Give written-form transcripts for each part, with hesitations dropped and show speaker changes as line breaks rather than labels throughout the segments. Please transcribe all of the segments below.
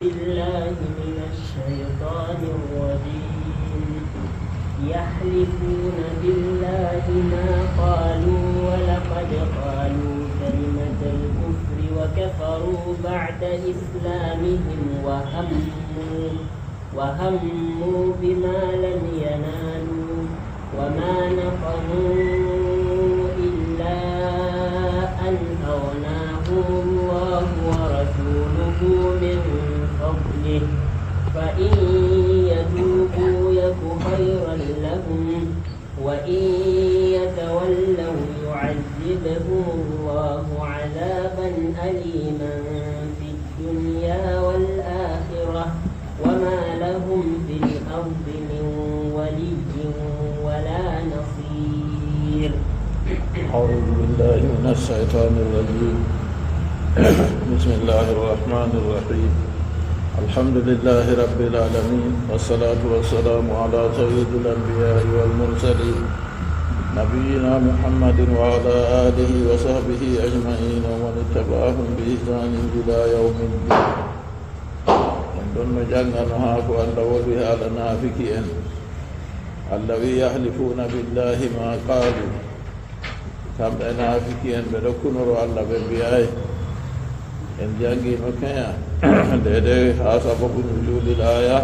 بالله من الشيطان الرجيم يحلفون بالله ما قالوا ولقد قالوا كلمة الكفر وكفروا بعد إسلامهم وهموا بما لم ينالوا وما نقموا إلا أن أغناهم الله ورسوله من فضله فإن يتوبوا يك خيرا لهم وإن يتولوا يعذبهم الله عذابا أليما في الدنيا والآخرة وما لهم في الأرض من ولي ولا نصير.
أعوذ بالله من الشيطان الرجيم. بسم الله الرحمن الرحيم. الحمد لله رب العالمين والصلاة والسلام على سيد الأنبياء والمرسلين نبينا محمد وعلى آله وصحبه أجمعين ومن اتبعهم بإحسان إلى يوم الدين. دون جنة وأن ولي على نافكين الذي يحلفون بالله ما قالوا كم نافكين بدكنور على بنبيائه إن جانجي مكيا لديه حسب نزول الآية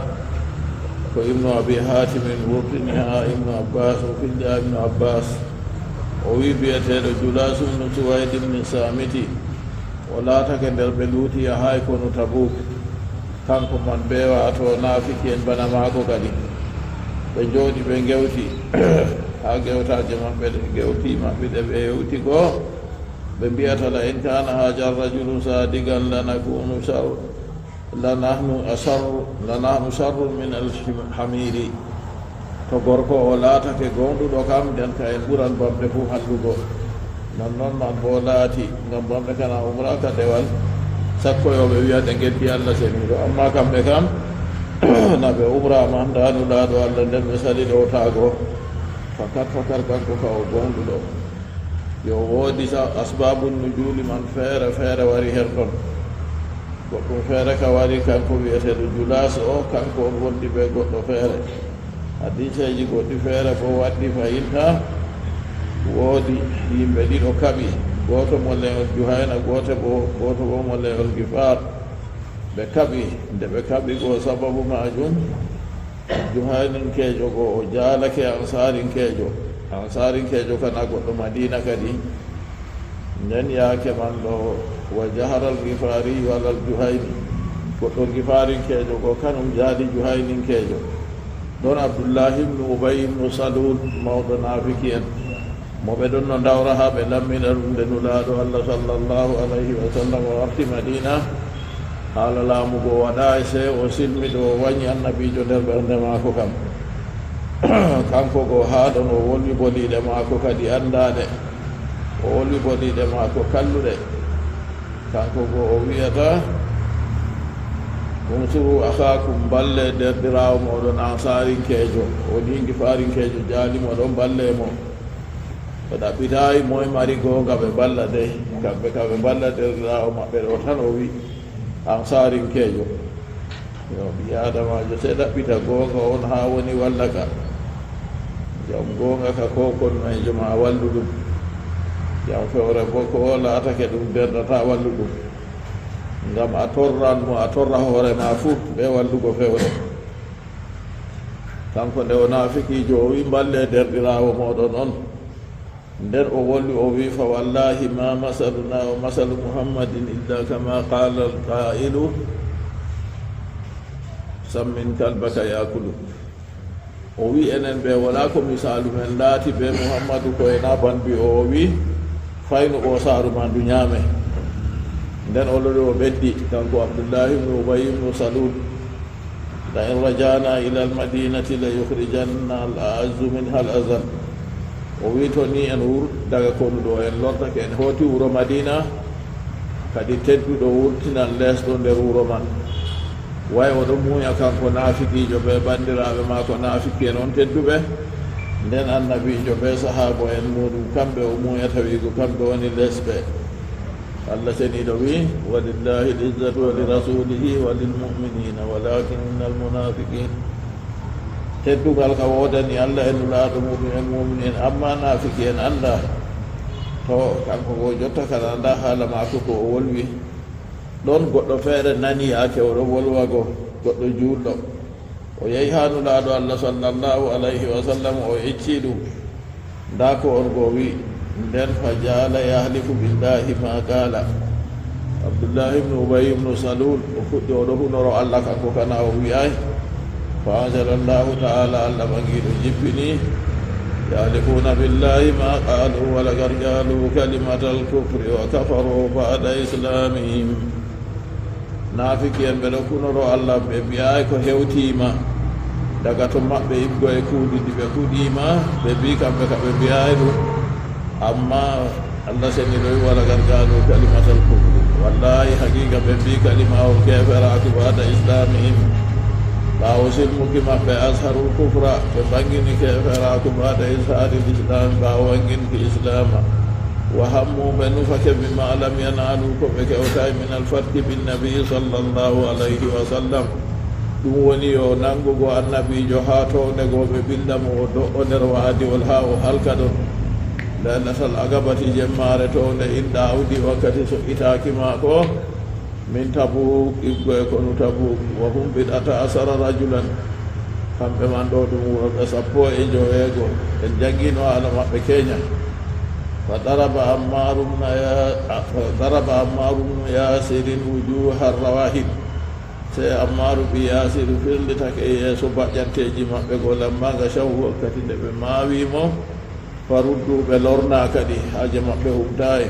فابن أبي حاتم وقتنها ابن عباس وفي ابن عباس ويبيته جلاس بن سويد بن سامتي ولا تكندر بلوتي هايكون تبوك kanko man beewa to naafiki en bana maako kadi ɓe jooɗi ɓe gewti ha gewtaje maɓɓe ɗe gewtima ɓiɗe ɓe yewti goo ɓe mbiyata la in kana haja rajulu sadigan lanakunu lanahnu sharru min alhamiri to gorko o laatake gonɗuɗo kam nden ka en ɓuran bamɗe fof hallugo non noon man bo laati ngam bamɗe kana umraka dewal sakkoyoɓe wiyade geddi allah seniɗo amma kamɓe kam naɓe umrama ndanu laaɗo allah nden ɓe saliɗo taago fakar kanko ka o gonɗuɗo yo woodi asbabu nujuli man feere feere wari her ɗon goɗɗum feere ka wari kanko wiyeteɗo julas o kanko on wondi ɓe goɗɗo feere hadiseji goɗɗi feere bo waddi fayinta woodi yimɓe ɗiɗo kaɓi goto molleol juhayna goto bo molleol gifar ɓe kaɓi nde ɓe kaɓi go sababu majum juhayninkejo go o jaalake ansarinkejo kana goɗɗo madina kadi nden yaake man ɗo wa jaharal gifari walal juhayni goɗɗo gifarinkejo go kanum jaali juhayninkejo ɗon abdoullahi ibnu ubay ibnu salul mawɗo nafiki en mo ɓe ɗon no dawra ha ɓe lammina ɗum nde nulaaɗo allah sallllahu alayhi wa sallam o arti madina haala laamugo waɗa e se o silmiɗo o wañi annabijo nder ɓernde maako kam kanko go haa ɗon o wolwi boliɗe maako kadi anndaɗe o wolwi boliɗe maako kalluɗe kanko go o wiyata unsuru akakum balle derɗirawo moɗon ansarinkejo o ɗingi farinkejo jaalimo ɗon balle mo ɓe ɗaɓɓitayi moye mari gonga ɓe balla de kamɓe ka ɓe balla derɗirawo maɓɓe ɗo tan o wi ansarinkejo yo ɓi adamajo se ɗaɓɓita gonga on ha woni walla ka jam gonga ka ko konnoejo ma wallu ɗum jam fewre bo ko laatake ɗum derɗata wallu ɗum ngam a torra hoore ma fuu ɓe wallugo fewre kanko nde o naafikijo o wi balle derɗirawo moɗon on nder o wolwi o wi fa wallahi ma masaluna wa masalu muhammadin illa kama qala alqailu sammin kalbaka yakulu o wi enen ɓe wala ko misalu men laati ɓe muhammadu ko ena banbi o wi fayno o saaruma ndu ñaame nden o lori o ɓeddi kanko abdoullahi ibnu ubay ibnu salul la in rajana ila almadinati la yukhrijanna al aazzu minha al azal o wi to ni en daga konuɗo en lortake en hooti wuro madina kadi tedduɗo wurtinan lesɗo nder wuro man way oɗo muuya kanko naafikijo ɓe bandiraɓe ma ko naafiki en on tedduɓe nden annabijo ɓe sahaba en muɗum kamɓe o muuyata wiigo kamɓe woni lesɓe Allah seniɗo wi walillahi l'izzatu wa lirasulihi wa lilmuminina walakinna almunafiqin teddugal ka wodani Allah e nulaaɗo muɗum en muminin amma nafiki en anda to kanko ko jotta kala anda haala maako ko o wolwi ɗon goɗɗo feere nani yaake oɗo wolwa go goɗɗo juulɗo o yehi ha nulaaɗo Allah sallallahu alayhi wa sallam o ecci ɗum nda ko on go wi nden fa jaala yahlifu billahi ma qala Abdullah ibn Ubay ibn Salul o fuɗɗi oɗo hunoro Allah kanko kana o wiyay fa anzala Allahu ta'ala Allah mangiɗo jippini yahlifuna billahi ma qalu wa laqad qalu kalimatal kufri wa kafaru ba'da islamihim nafiki en ɓeɗo hunoro Allah ɓe mbiyay ko hewtima daga to maɓɓe ibgo e kuuɗiɗi ɓe kuuɗima ɓe mbi kamɓe ka ɓe mbiyay ɗum amma Allah seni ɗo wala gargalu kalimatal kufri wallahi haqiqa ɓe mbi kalima o keferaku bada islamihim ɓawo silmuki maɓɓe asharul kufra ɓe bangini keferaku bada isharil islam ɓawo wanginki islama wa hammuɓe nufake bima lam yanalu ko ɓe kewtay min alfatki binnabi sallallahu alayhi wa sallam ɗum woni yo nangugo annabijo ha towde go ɓe bindamo o do'o nder waadiwol ha o halka ɗon lailatal agabati jemmare towde inɗa awdi wakkati so itaki ma ko min Tabuk iggo e kono Tabuk wa hum bid'ata asara rajulan kamɓe man ɗo ɗum wuroɓe 15 en jangino haala maɓɓe keña fa daraba ammaru yasirin wujuha rawahid se ammaru ɓi yasiru firlitake yeeso baƴƴanteji maɓɓe go lammaga shaw wakkati nde ɓe mawimo farudduɓe lorna kadi haaje maɓɓe humtaye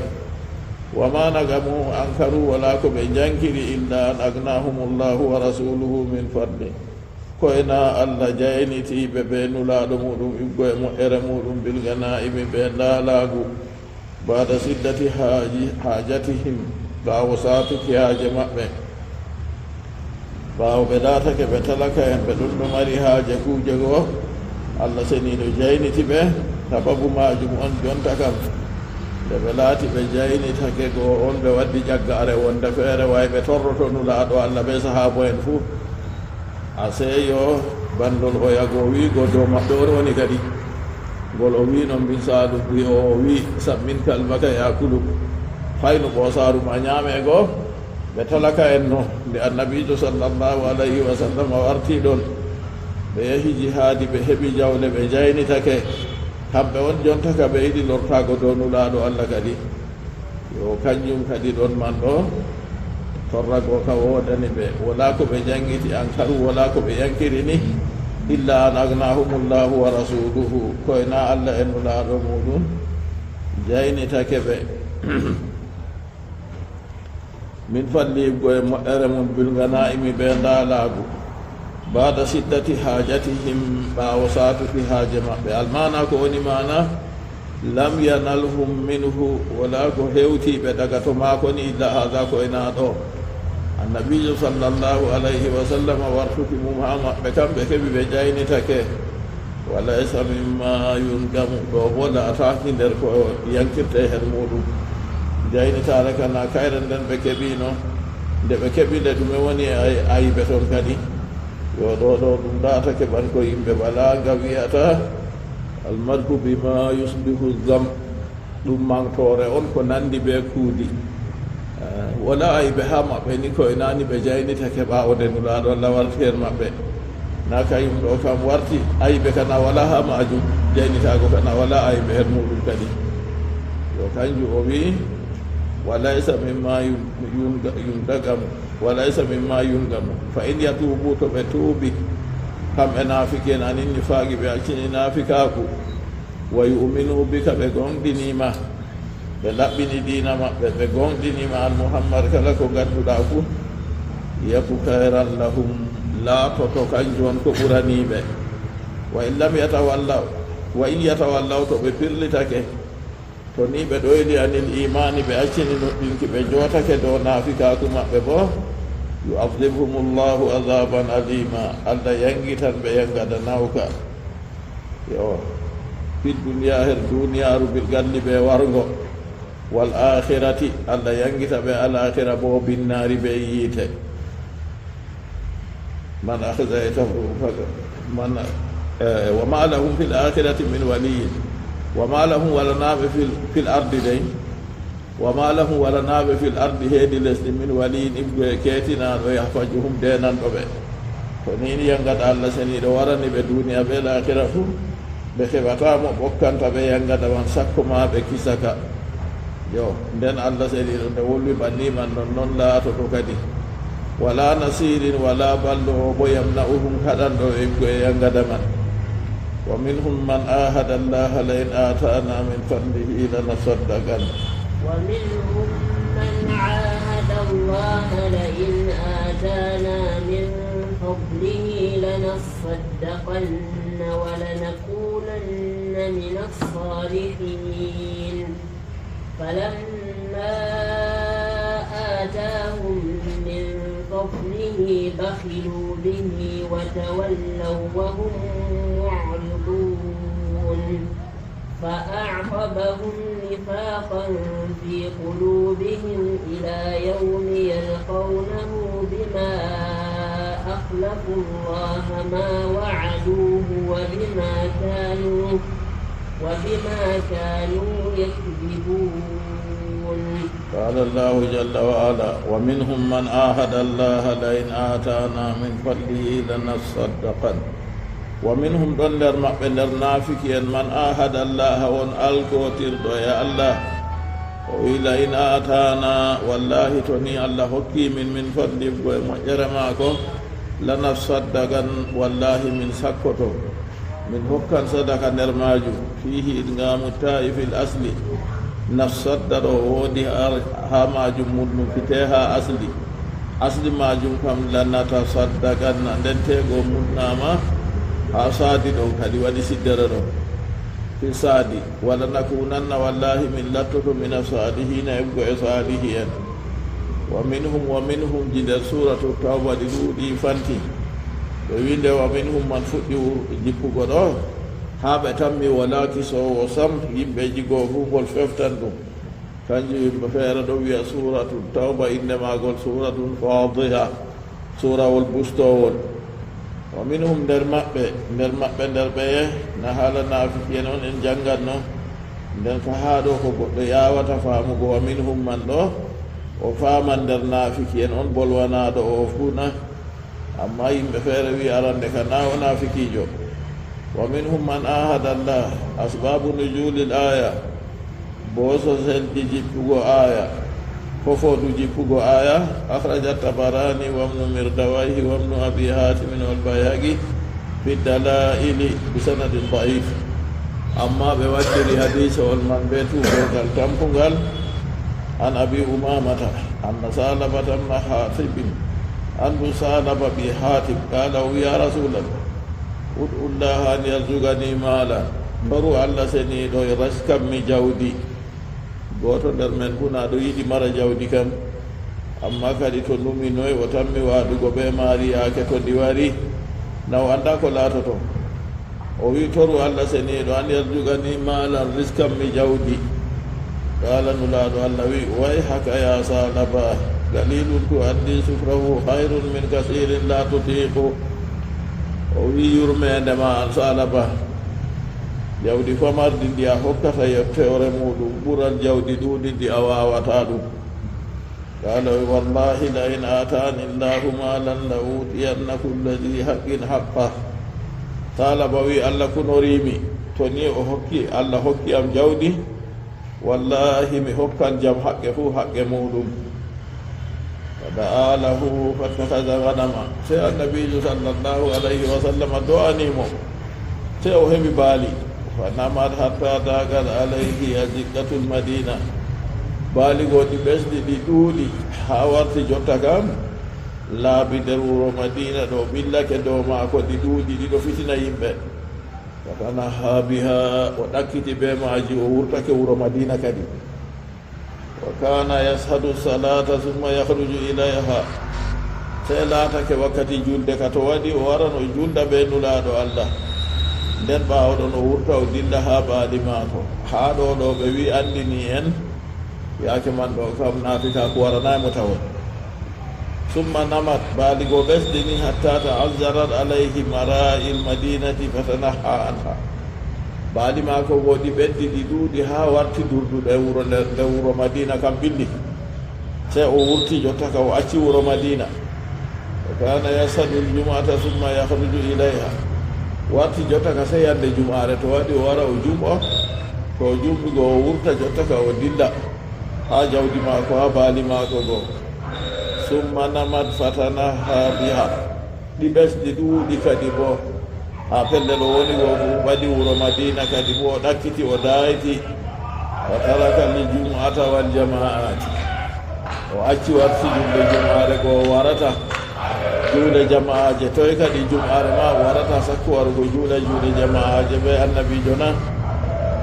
wama nagamu ankaru wala ko ɓe jankiri illa an agnahumullahu wa rasuluhu min fadli koyna Allah jaynitiɓe ɓe nulaɗo muɗum iggo e moƴƴere muɗum bilganaimi ɓe ndaalagu bada siddati hajatihim ɓawo satuki haaje maɓɓe ɓawo ɓe datake ɓe talaka en ɓe ɗum ɗo mari haaje kuje go Allah seniɗo jayniti ɓe sababu majum on jonta kam nde ɓe laati ɓe jaynitake go on ɓe waddi ƴaggare wonde feere way ɓe torroto nulaaɗo Allah ɓe sahabo en fuu a seeyo bandol o yago wiigo dow maɓɓe on woni kadi ngol o wi noon misalu wi o wi sammin kalmaka yakulu hayno ɓoosaru ma ñaame go ɓe talaka en no nde annabijo sallallahu alayhi wa sallam warti ɗon ɓe yehi jihaadi ɓe heɓi jawle ɓe jaynitake kamɓe on jonta ka ɓe yiɗi lortago dow nulaaɗo Allah kadi yo kanjum kadi ɗon man ɗo torrago ka wodani ɓe wala ko ɓe jangiti ankaru wala ko ɓe yankiri ni illa an agnahumullahu wa rasuluhu koyna Allah e nulaaɗo muɗum jaynitake ɓe min falligo e moƴƴere mum bilganaimi ɓe ndaalagu bada siddati hajatihim ɓawo satuki haaje maɓɓe almana ko woni mana lam yanalhum minhu wala ko hewtiɓe daga to maako ni illa haga koyna ɗo annabijo sallallahu alayhi wa sallam wartuki mum ha maɓɓe kamɓe keɓi ɓe jaynitake walaysa mimma yungamu ɗo bola ataki nder ko yankirte hen muɗum jaynitare kana kayre nden ɓe keɓino nde ɓe keɓi nde ɗume woni ayiɓe toon kadi yo ɗo ɗum ɗata keɓan ko yimɓe balaga wiyata almarku bima yusbihu zam ɗum mantore on ko nandi ɓe kuudi wala ayiɓe ha maɓɓe ni koye nani ɓe jaynitake ɓawde nulaɗo Allah warti hen maɓɓe na kayum ɗo kam warti ayiɓe kana wala ha majum jaynitago kana wala ayiɓe hen muɗum kadi yo kanju o wi walaysa mimma yundagamu walaysa mimma yungamu fa in yatubu to ɓe tuubi kamɓe naafiki en anin nifaaqi ɓe accini naafikaku wa yuminu bika ɓe gonɗinima ɓe laɓɓini diina maɓɓe ɓe gonɗinima an muhammad kala ko ganduɗa fuu yaku kayran lahum laatoto kanjum on ko ɓuraniɓe wa in lam yatawallaw wa in yatawallaw to ɓe pirlitake to ni ɓe ɗoyli anil imani ɓe accini nuɗɗinki ɓe jootake dow naafikaku maɓɓe bo yu'adhibhumullahu adhaban alima Allah yangitan ɓe yangada nawka yo fi duniya her duniyaru bil galli ɓe wargo والآخرة الله ينجت بالآخرة بو بالنار بيت من أخذته من وما لهم في الآخرة من ولي وما لهم ولا ناب في الأرض دين وما لهم ولا ناب في الأرض هذه لسن من ولي إبقى كيتنا ويحفظهم دينا ببه فنين ينجت الله سنيد ورني بدنيا بالآخرة بخبطا مبكان تبي ينجت وان سكما بكسكا yo den Allah sedi ɗo nde wolwi bannima non laatoto kadi wala nasirin wala ballo o bo yamna'uhum haɗanɗo e koye yangada man wa minhum man ahada allaha la in atana min fadlihi lanasaddaqan
wa minhum man ahada allaha la in atana min fadlihi lanasaddaqanna wa lanakunanna min as-salihin فلما آتاهم من فضله بخلوا به وتولوا وهم معرضون فأعقبهم نفاقا في قلوبهم إلى يوم يلقونه بما أخلفوا الله ما وعدوه وبما كانوا يكذبون.
قال الله جل وعلا ومنهم من عاهد الله لئن آتانا من فضله لنصدقن ومنهم دندر مقبلر نافكين من عاهد الله وان الكوتر يا الله وإلى إن آتانا والله تني الله حكي من فضله ومجرماكو لنصدقن والله من سكتو من هكان صدقة نرماجو فيه إدغام التائف الأصلي نصدر ودي هاماجو مدن فتيها أصلي ماجو كم لنتصدقن ننتهو مدناما أصادي دو كدي ودي سدررو في صادي ولنكونن والله من لطف من الصالحين يبقى صالحين ومنهم جد سورة التوبة دي فانتي ويند ومنهم من فدي جيبو غدو هابه تامي ولا كيسو وسم يمبه جيغو فول ففتندو كانجي بفير دو يا سورة التوبة إنما قول سورة فاضحة سورة والبستول ومنهم درمبه نحال نافقين ان جانغانو nden ko haado ko goddo yawata faamugo wa minhum man do o faaman der nafiki en on bolwanado o funa amma yimɓe feere wi arande ka nawo nafikijo wa minhum man ahada Allah asbabu nuzulil aya boso sen di jippugo aya fofodu jippugo aya akhraja tabarani wa ibn mirdawayhi wa ibn abi hatim wal bayhaqi fi dalaili bi sanadin da'if amma be wadiri hadith wal man betu gal tampungal an abi umamata anna salabata ma hatibin an salaba bi hatib qala ya rasulallah ud'ullaha an yarzuqani mala baru alla seni do raskam mi jawdi goto nder men kuna do yidi mara jawdi kam amma kadi to numi noy o tammi wadugo be mari yaake to diwari naw anda ko latoto o wi toru alla seni do an yarzuqani mala rizqam mi jawdi qala nuladu alla wi way haka ya salaba qalilun tu addi sufrahu khairun min kaseerin la tutiqu o wi yurmede ma an salaba jawdi famardi ndi a hokkata yettore muɗum ɓural jawdi ɗuɗi ndi a wawata ɗum qala wallahi la in atani llahu malan la utiyanna kulla di haqqin haqqa salaba wi allah kunorimi to ni o hokki allah hokki am jawdi wallahi mi hokkan jam haqqe fuu haqqe muɗum fada'a lahu fattakaza ganama sey annabijo sallllahu alayhi wa sallam do'animo sey o heɓi baali فنمت حتى داغت عليه أزقة المدينة بالغو دي بسدي دي دولي حاورتي جوتا كام لا بدرور مدينة دو بلا كدو ماكو دي دولي دي دو فتنة يمبه فتنها بها ونكت بما جي وورتك ورو مدينة كدي وكان يشهد الصلاة ثم يخرج إليها سيلاتك وقت جلدك توادي ورن جلد بين لادو الله nden ɓaawɗo no wurta o dilla haa baali maako haa ɗo ɗo ɓe wi anndini en yake man ɗo kam naafika ko waranaymo tawa summa namat baaligo ɓesdini hatta ta'azzarat alayhi mara'i lmadinati fatanaha anha baali maako go ɗi ɓeddi ɗi ɗuuɗi ha warti durduɗe wuro nde wuro madina kam ɓilli se o wurti jotta ka o acci wuro madina o kana yasadu ljumata summa yahruju ilayha warti jotta ka sey yande jumare to waɗi o wara o jumɓo to o jumɓi go o wurta jotta ka o dilla ha jawdi maako ha baali maako go summa namat fatanaha biha ɗi ɓesɗi ɗuuɗi kadi bo ha pellel o woni go waɗi wuro madina kadi bo o ɗakkiti o dayti wa taraka li jum'ata wal jama'ati o acci warti julde jum'are go o warata juuɗe jama'aje toy kadi jum'are ma o warata sakko warugo juuɗe jama'aje ɓe annabijo na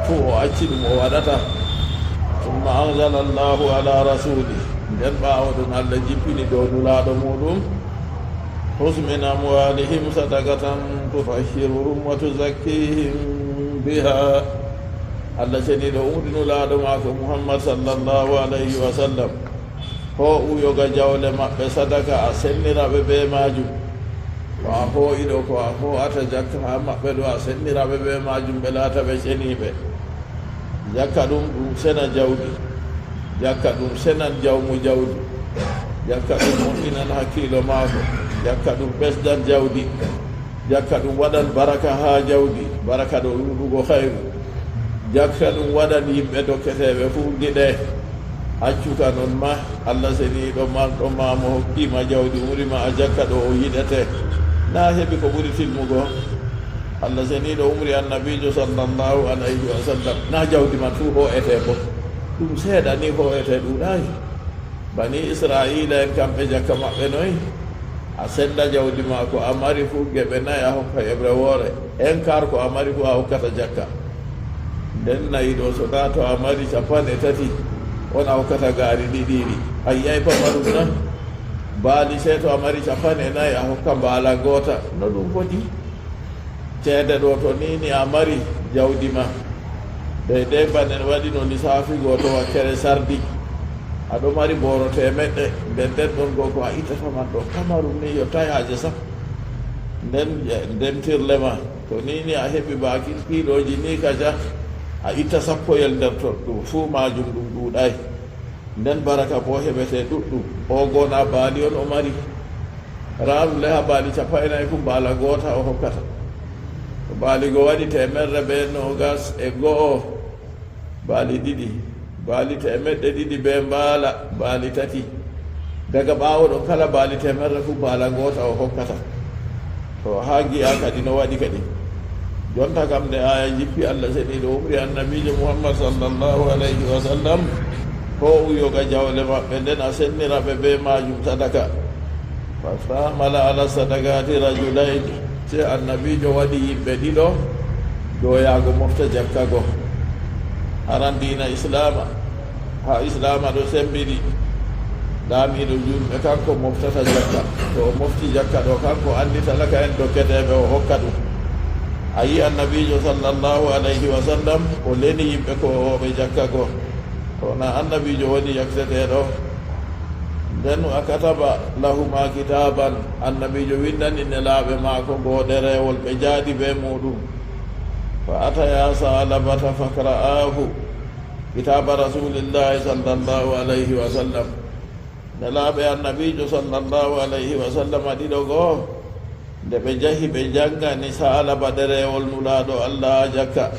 fuu o acci ɗum o waɗata summa anzala llahu ala rasuli nden ɓaawo ɗum allah jippini dow nulaaɗo muɗum خذ من أموالهم صدقة تطهرهم وتزكيهم بها الله سنيد أمرن لا دماك محمد صلى الله عليه وسلم هو يوغا جاول مبه صدقة أسنر ببه ماجم وهو إدوك وهو أتجكها مبه دو أسنر ببه ماجم بلا تبشني به جكا دم سنة جودي جكا دم سنة جوم جودي جكا دم مؤمنا حكيل ماكو jakka ɗum ɓesdan jawdi jakka ɗum waɗan baraka ha jawdi baraka ɗo ɗuɗugo hayru jakka ɗum waɗan yimɓe dokketeɓe fuu giɗe accuka noon ma allah seni ɗo manɗo ma mo hokkima jawdi wurima a jakka ɗo o yiɗete na heeɓi ko ɓuri tilmugo allah seni ɗo umri annabijo sallllahu alayhi wa sallam na jawdi man fuu ho'ete bo ɗum seeɗa ni ho'ete ɗuɗayi bani israila en kamɓe jakka maɓɓe noyi a senda jawdi ma ko a mari fuu geɓe nayi a hokka heɓre woore en kar ko a mari fuu a hokkata jakka nden nayi ɗo so ta to a mari 30 on a hokkata gaari ɗiɗiɗi a yiyay pamarum na baali se to a mari 40 a hokka mbaala goota no ɗum foti ceede ɗo to nini a mari jawdi ma de banen waɗi no lisaafi goo to wakkere sardi aɗo mari boro temeɗɗe nden ɗon go ko a ittataman ɗo kamarum ni yottay haaje sa nden tirlema to nini a heɓi baaki kiiloji ni kaja a itta sappoyel nder to ɗum fuu majum ɗum ɗuuɗay nden baraka bo heɓete ɗuɗɗum o gona baali on o mari raɗum le ha baali 40 fu mbaala goota o hokkata to baali go waɗi 120 baali ɗiɗi baali 200 be mbaala baali 3 daga ɓaawo ɗo kala baali 100 fu mbaala goota o hokkata to ha giya kadi no waɗi kadi jonta kam nde aya jippi allah seni ɗo umri annabijo muhammad sallllahu alayhi wa sallam ho uyoga jawle maɓɓe nden a senniraɓe be majum sadaka fa famala ala sadakati rajulayni se annabijo waɗi yimɓe ɗiɗo ɗo yaago mofta jakka go aran dina islama ha islama ɗo sembiɗi laamiɗo julɓe kanko moftata jakka to o mofti jakka ɗo kanko andi talaka en dokketeɓe o hokka ɗum a yi annabijo sallllahu alayhi wa sallam o leni yimɓe ko oɓe jakka go to na annabijo woni yakteteɗo nden a kataba lahuma kitaban annabijo windani nelaaɓe maako go ɗerewol ɓe jaaɗi be muɗum fa ataya salabata fakra'ahu kitaba rasulillahi sallllahu alayhi wa sallam nelaaɓe annabijo sallllahu alayhi wa sallam ɗiɗo goo nde ɓe jahi ɓe janngani salaba ɗerewol nulaaɗo allah jakka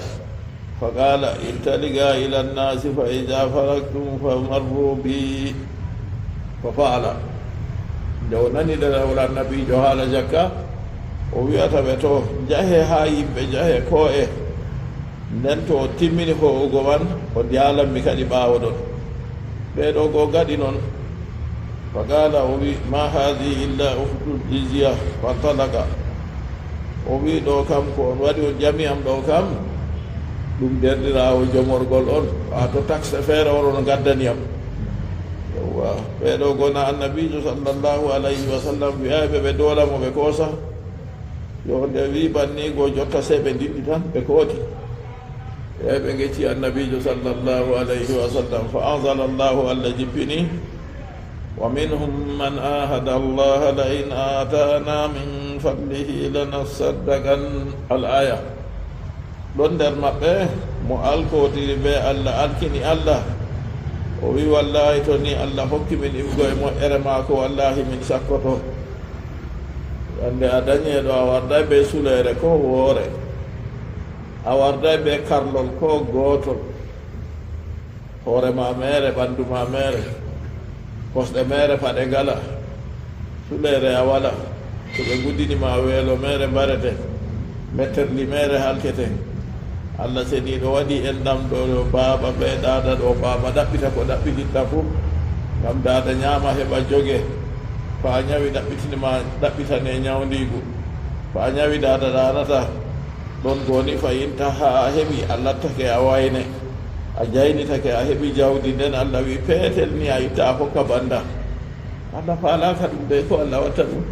fa qala intaliga ila nnasi fa ida faraktum fa marru bi fa faala nde o nani ɗerewol annabijo haala jakka o wiyata ɓe to jahe ha yimɓe jahe ko e nden to o timmini ho'ugo man o yalanmi kadi ɓaawo ɗon ɓeɗo go gaɗi noon fa qala o wi ma hadi illa uftul jizya fantalaka o wi ɗo kam ko on waɗi on jami am ɗo kam ɗum derɗirawo jomorgol on to taxe feere onon gaddaniyam yewwa ɓeɗo gona annabijo sallllahu alayhi wa sallam wiyayɓe ɓe doolamo ɓe koosa yo nde wi banni go jotta se ɓe ndiɗɗi tan ɓe kooti بنجي النبي صلى الله عليه وسلم فأنزل الله الذي بني ومنهم من آهد الله لئن آتانا من فضله لنصدقن الآية ɗon nder maɓɓe mo alkotiri be allah alkini allah o wi wallahi to ni allah hokki min imgo e moƴƴere maako wallahi min sakkoto ande a dañeɗo a warday be sulere ko woore a warday be karlol ko gootol hoorema mere ɓanndu ma mere kosɗe mere paɗe ngala sulere a wala to ɓe guddinima weelo mere mbarete metterli mere halkete allah seni ɗo waɗi en ɗam ɗo baaba ɓe dada ɗo baaba ɗaɓɓita ko ɗaɓɓititta fof ngam dada ñaama heɓa joge ko a ñawi ɗaɓɓitinima ɗaɓɓitane ñawdigu ko a ñawi dada ɗanata ɗon goni fayinta ha a heɓi a lattake a wayne a jaynitake a heɓi jawdi nden allah wi peetel ni a itta a hokka banda allah faalaka ɗum de ko allah watta ɗum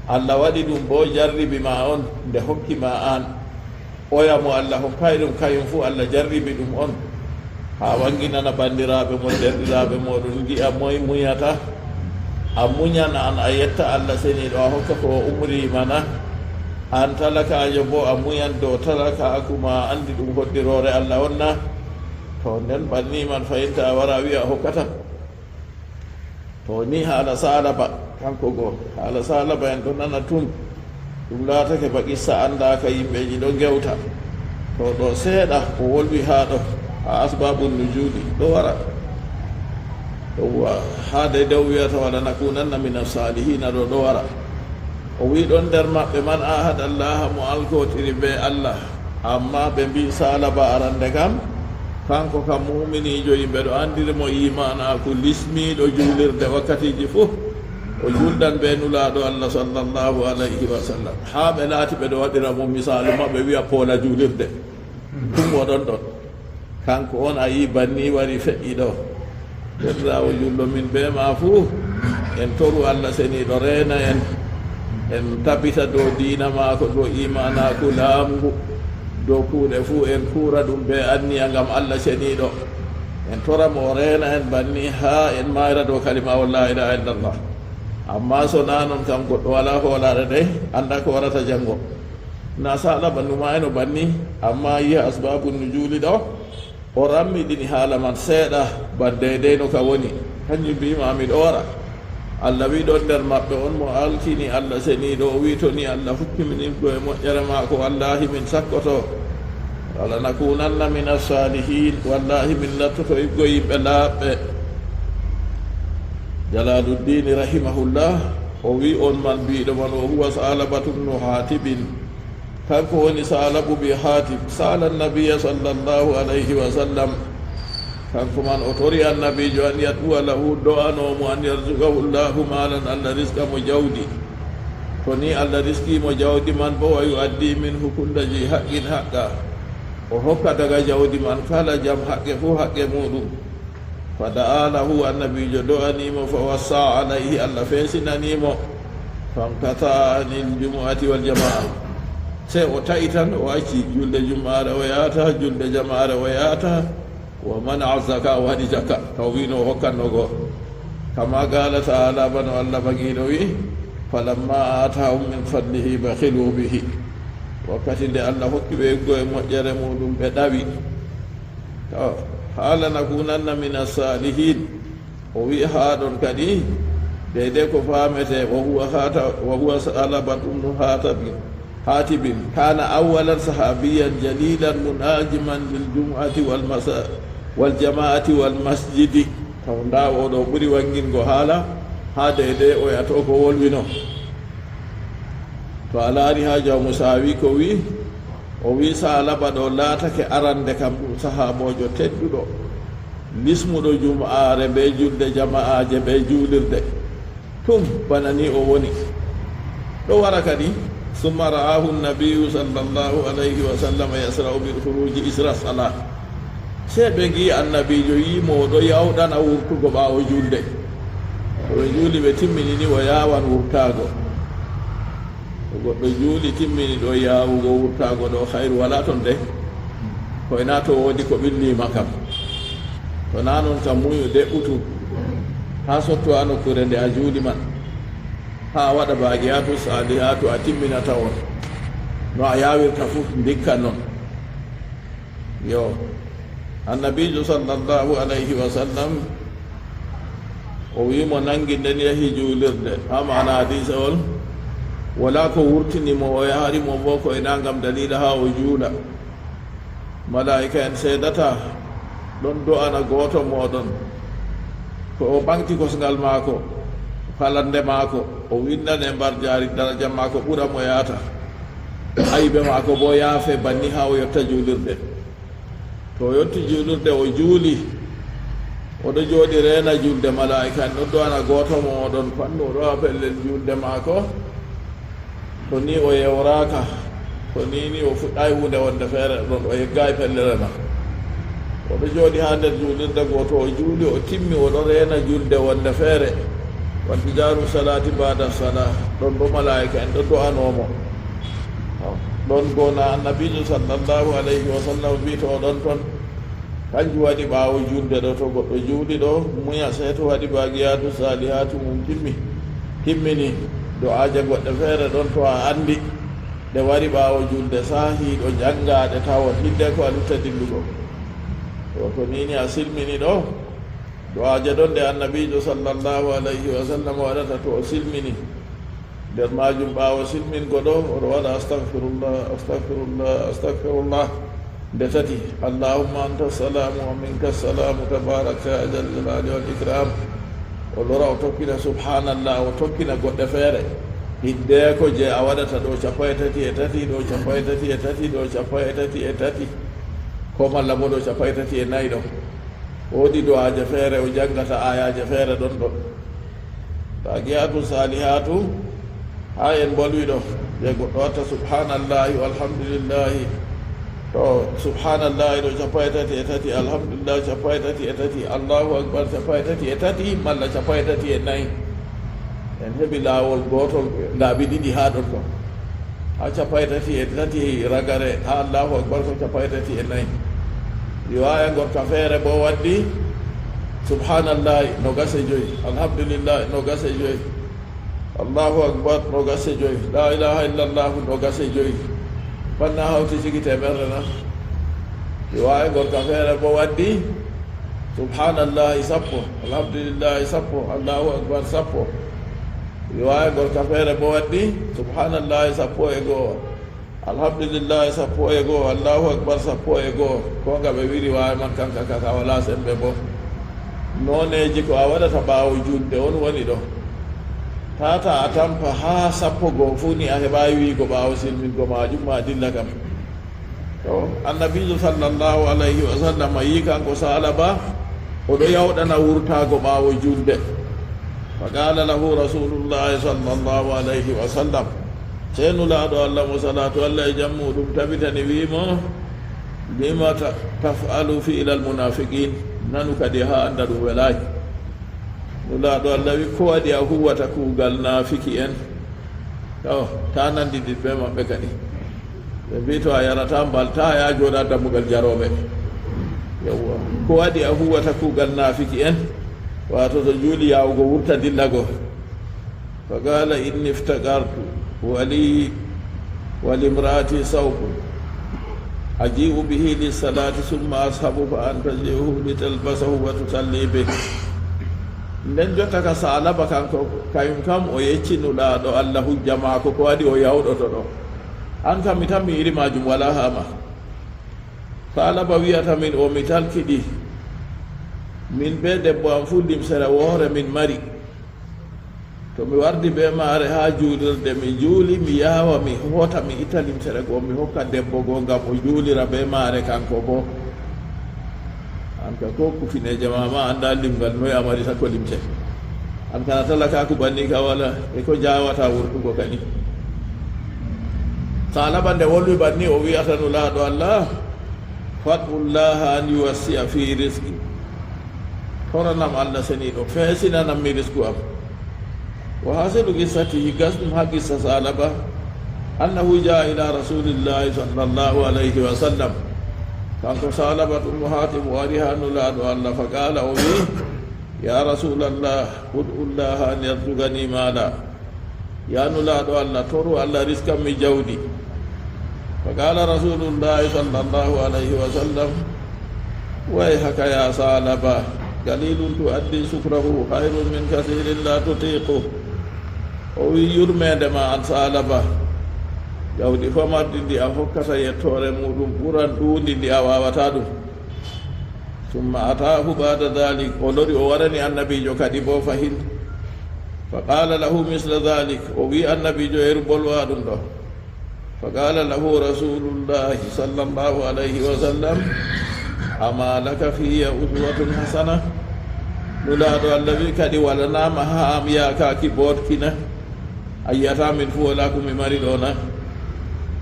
allah waɗi ɗum bo jarribi ma on nde hokkima an oyamo allah hokkay ɗum kañum fuu allah jarribi ɗum on ha wanginana bandiraɓe mon derɗiraɓe moɗon giya moye muñata a muñan an a yetta allah seni ɗo a hokka ko umrimana an talakajo bo a muñan dow talakakuma andi ɗum hoddirore allah onna to nden ɓanniman fayinta a wara wiya hokkata to ni haala salaba kanko goo haala salaba en ɗo nana tum ɗum laatake ba qissa andaka yimɓeji ɗo gewta to ɗo seeɗa o wolwi ha ɗo ha asbabun nujudi ɗo wara ha de dow wiyata wala nakunanna min as-salihina ɗo wara o wi ɗon nder maɓɓe man ahada allaha mo alkotiri be allah amma ɓe mbi salaba arande kam kanko kam muminijo yimɓe ɗo andiri mo imanaku lismiɗo juulirde wakkatiji fof o julɗan ɓe nulaɗo allah sallllahu alayhi wa sallam ha ɓe laati ɓe ɗo waɗira mo misalu maɓe wiya poola juulirde ɗum oɗon ɗon kanko on a yi banni wari feƴƴi ɗo derrawo jullo min be ma fuu en toru allah seniɗo reena en tabita dow diina maako dow imanaku laamugu dow kuuɗe fuu en kuura ɗum be anniya ngam allah seniɗo en toramo o reena en banni ha en mayra dow kalima o la ilaha illallah amma so na noon kam goɗɗo wala hoolare de anda ko warata janngo na sala bannuma eno banni amma yiya asbabu nujuli ɗo o rammiɗini haala man seeɗa bandede no ka woni kañum mbima miɗo wara allah wi ɗon nder maɓɓe on mo alkini allah seniɗo o wi to ni allah hukkiminimɗo e moƴƴere maako wallahi min sakkoto wala nakunanna min assalihin wallahi min lattoto iggo yimɓe laaɓɓe jalaluddin rahimahullah o wi on man mbiɗo man o huwa salabatu bnu hatibin kanko woni salabu bi hatib sala nabiya sallllahu alayhi wa sallam kanko man o tori annabijo an yatɓuwa lahu do'anomo an yarzugahu llahu malan allah riska mo jawdi to ni allah riskimo jawdi man bo wa yuaddi minhu kulla ji haqqin haqqa o hokka daga jawdi man kala jam haqqe fo haqqe muɗum fada'a lahu annabijo do'animo fa wassa alayhi allah feesinanimo fankata anil jumu'ati wal jama'a sey o ta'i tan o acci julde jum'are o yahata julde jama'are o yahata wa mana'a zaka o waɗi jaka taw wino o hokkanno goo kama qala ta'ala bano allah bagiɗo wi falamma atahum min fadlihi bakhilu bihi wakkati nde allah hokki ɓe eggo e moƴƴere muɗum ɓe ɗawi to haala nakunanna min assalihin o wi ha ɗon kadi deyde ko famete wa huwa salabatun hatibin kana awalan sahabiyan jalilan munajiman liljum'ati wal jama'ati wal masjidi taw nda oɗo ɓuri wangingo haala ha deyde o yato ko wolwino to a laari ha jawmu sawi ko wi o wi salaba ɗo laatake arande kam ɗum sahabojo tedduɗo lismuɗo jum'are be julde jama'aje be juulirde tum bana ni o woni ɗo wara kadi summa ra'ahu nabiyu sallllahu alayhi wa sallam yasra'u bil khuruji isra salah se ɓe gi annabijo yimo ɗo yawɗana wurtugo ɓawo julde oɓe juuli ɓe timmini ni o yawan wurtago to goɗɗo juuli timmini ɗo yawugo wurtago ɗo hayru wala toon de koye na to woodi ko ɓillima kam to na noon kam muyu deɓɓutu ha sotto a nokkure nde a juuli man ha waɗa baagiyatu salihatu a timminata on no a yawirta fu dikka noon yo annabijo sallllahu alayhi wa sallam o wimo nangi nden yahi juulirde ha mana hadisa on wala ko wurtinimo o yaharimo bo koye nangam dalila ha o juula malaika en seedata ɗon do'ana goto moɗon ko o ɓanti kosngal maako falande maako o windane mbar jaari daraja maako ɓura mo yaata aybe maako bo yaafe banni ha o yotta juulirde to o yotti juulirde o juuli oɗo jooɗi reena julde malaika en ɗon do'ana goto moɗon fannuɗo ha pellel julde maako to ni o yewraka ko nini o fuɗɗayi hunde wonde feere ɗon o yeggayi pellere ma oɗo jooɗi ha nder juulirde goto o juuli o timmi oɗo reena julde wonde feere waltijaru salati bada sala ɗon bo malaika en ɗo do'anomo ɗon gona annabijo sallllahu alayhi wa sallam wi to oɗon toon kanjum waɗi ɓaawo julde ɗo to goɗɗo juuli ɗo muya sey to waɗi bagiyatu salihatu mum timmini do aja goɗɗe feere ɗon to a andi ɗe wari ɓaawo julde saahiɗo janngaɗe tawa hidde ko a lutta dillugo to nini a silmini ɗo do aja ɗon nde annabijo sallllahu alayhi wa sallam waɗata to o silmini nder majum ɓaawo silmingo ɗo oɗo waɗa astahfirullah nde tati allahumma anta salamu wa minka salamu tabarakta ya jal jalali wal ikram o lora o tokkina subhanallah o tokkina goɗɗe feere hidde ko je a waɗata ɗo capan e tati e tati ɗo capan e tati e tati ɗo capan e tati e tati ko malla bo ɗo capan e tati e nayyi ɗo woodi du'aje feere o janngata ayaje feere ɗon ɗon bagiyatu salihatu ha en bolwi ɗo je goɗɗo watta subhanallahi walhamdulillahi to subhanallahi ɗo capan e tati e tati alhamdulillah capan e tati e tati allahu akbar capan e tati e tati malla capan e tati e nayyi en heɓi laawol gotol laabi ɗiɗi ha ɗon ɗon ha capan e tati e tati ragare ha allahu akbar ko capan e tati e nayyi riwaya gorka feere bo waddi subhanallahi no gase joyi alhamdulillah no gase joyi allahu akbar no gase joyi la ilaha illallah no gase joyi fanna hawti sigi temerre na riwaya gorka feere bo waddi subhanallahi sappo alhamdulillahi sappo allahu akbar sappo riwaya gorka feere bo waddi subhanallahi sappo e goho alhamdulillahi sappo e goho allahu akbar sappo e goho ko nga ɓe wi riwaya man kanka kaka wala sembe bo noneji ko a waɗata ɓaawo julde on woni ɗo tata a tampa ha sappo goo fu ni a heɓayi wiigo ɓaawo silmingo majum ma dilla kam to annabijo sallllahu alayhi wa sallam a yi kanko sala ba oɗo yawɗana wurtago ɓaawo julde fa qala lahu rasulullahi sallllahu alayhi wa sallam seenulaaɗo allah mo salatu allah e jam muɗum tabitani wimo lima tafalu fi ila almunafiqin nanu kadi ha anda ɗum welaayi nulaaɗo allah wi ko waɗi a huwata kuugal naafiki en to ta nandiɗit ɓe maɓɓe kadi ɓe mbi to a yarata mbalta ya jooɗa dammugal jarooɓe yewwa ko waɗi a huwata kuugal naafiki en wato to juuli yawugo wurta dillago fa qala inni iftakartu wali walimraati sawbun aji'u bihi lissalati summa ashabu fa antazi'uhu litalbasahu wa tusalli bih nden jotta ka salaba kanko kayum kam o yeccinulaaɗo allah hujja maako ko waɗi o yawɗoto ɗo an kam mi tan mi iri majum wala hama salaba wiyata min o mi talkiɗi min be debbo am fu limsere woore min mari to mi wardi be maare ha juulirde mi juuli mi yaawa mi hoota mi itta limsere goo mi hokka debbo goo ngam o juulira be maare kanko bo an ka ko kufineje mama anda limgal noy a mari sakko limse an kana talaka ku banni ka wala e ko jawata wurtugo kani salaba nde wolwi banni o wiyata nulaaɗo allah fad'ullaha an yuwassi'a fi risqi horanam allah seniɗo feesinanam mi risku am wa hasilu qissatihi gasɗum ha qissa salaba annahu jaa ila rasulillahi sallllahu alayhi wa sallam kanko Salabat ibn Hatim wariha nulaɗo Allah fa qala o wi ya rasulallah ud'ullaha an yarjugani mala ya nulaɗo Allah toru Allah riskam mi jawdi fa qala rasulullahi sallallahu alayhi wa sallam wayhaka ya Salaba qalilun tuaddi sukrahu khayrun min kathirin la tutiqu o wi yurmedema an Salaba jawdi famardi ndi a hokkata yettore muɗum ɓuran ɗuundi ndi a wawata ɗum summa atahu bada dhalik o lori o warani annabijo kadi bo fahin fa qala lahu misla dhalik o wi annabijo yeru bolwa ɗum ɗo fa qala lahu rasulullahi sallallahu alayhi wa sallam ama laka fiya uswatun hasana nulaɗo Allah wi kadi walanama ha am yakaki botkina a yiyata min fu wala ko mi mari ɗo na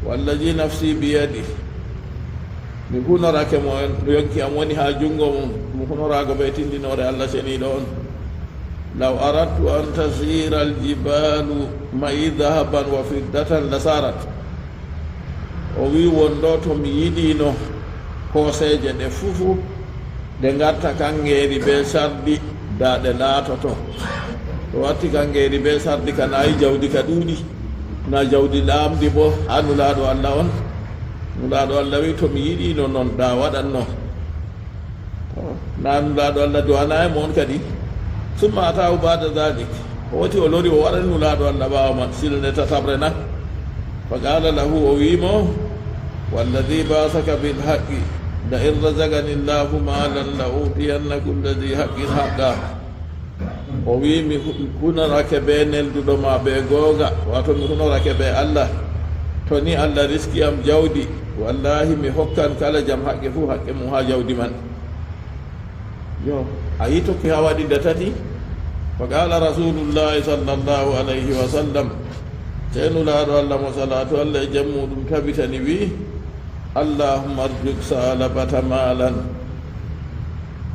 wallaji nafsi biyadi mi hunorake mo yonki am woni ha jungo mum mi hunorago ɓe tindinore Allah seniɗo on law aradtu an tasira aljibalu ma'i dahaban wa fiddatan la sarat o wi wonɗo to mi yiɗino hooseje ɗe fufu ɗe garta kangeri be sardi da ɗe laatoto to watti kangeri be sardi ka nayi jawdi ka ɗuuɗi na jawdi laamdi bo ha nulaɗo Allah on nulaɗo Allah wi to mi yiɗino noon da waɗanno na nulaɗo Allah duwana e moon kadi summa atahu bada dhalik o woti o lori o waɗan nulaɗo Allah ɓawa man silne tatabre na fa qala lahu o wimo والذي بعثك بالحق لئن رزقني الله مالا لأوتين كل ذي حق حقه o wi mi hunorake be nelduɗo ma ɓe googa wato mi hunorake ɓe Allah to ni Allah riski am jawdi wallahi mi hokkan kala jam haqqe fuu haqqe mum ha jawdi man yo a yi tokki ha waɗinde tati fa qala rasulullahi sallallahu alayhi wa sallam tenulaɗo Allah mo salatu Allah e jam muɗum tabitani wi allahumma arjuk Salabata malan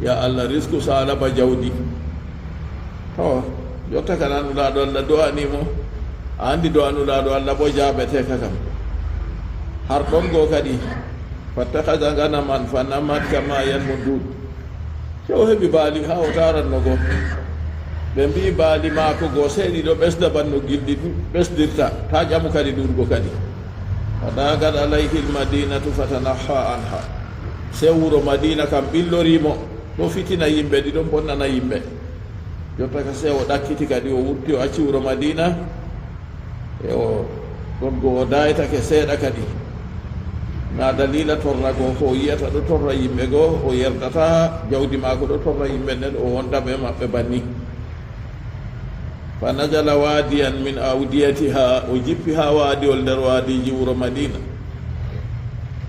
ya Allah risku Salaba jawdi to jotta kana nulaɗo Allah do'animo a andi do'anulaɗo Allah bo jaɓete ka kam har ɗon go kadi fattakaza ganaman fa namat kama yanmudud so o heɓi baali ha o taranno go ɓe mbi baali maako go seeɗi ɗo ɓesda banno gilɗi ɓesdirta ta ƴamu kadi ɗurgo kadi fadagat alayhi lmadinatu fatanaha anha se wuro madina kam ɓillorimo ɗo fitina yimɓe ɗi ɗon bonnana yimɓe jotta ka se o ɗakkiti kadi o wurti o acci wuro madina e o ɗon go o daytake seeɗa kadi na dalila torra go ko o yiyata ɗo torra yimɓe goo o yerdata jawdi maako ɗo torra yimɓe nden o wonda ɓe maɓɓe banni fa najala wadiyan min awdiyatiha o jippi ha waadiol nder waadiji wuro madina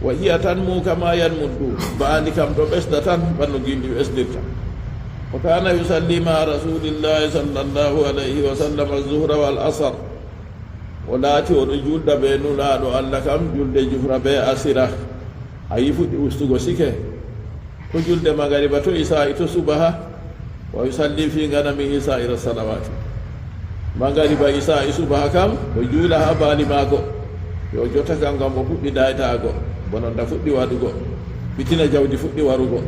wa hiya tanmu kama yanmuddu baandi kam ɗo ɓesda tan banno gilɗi ɓesdirta wa kana yusalli ma rasulillahi sallallahu alayhi wa sallam azuhra wal asar o laati oɗo julda ɓe nulaɗo Allah kam julde juhra be asira a yi fuɗɗi ustugo sike to julde magariba to isa'i to subaha wa yusalli fi ganami isa'ira salawati magariba isa'i subaha kam o juula ha baali maako yo jotta kam gam o fuɗɗi daytago bononda fuɗɗi waɗugo fitina jawdi fuɗɗi warugo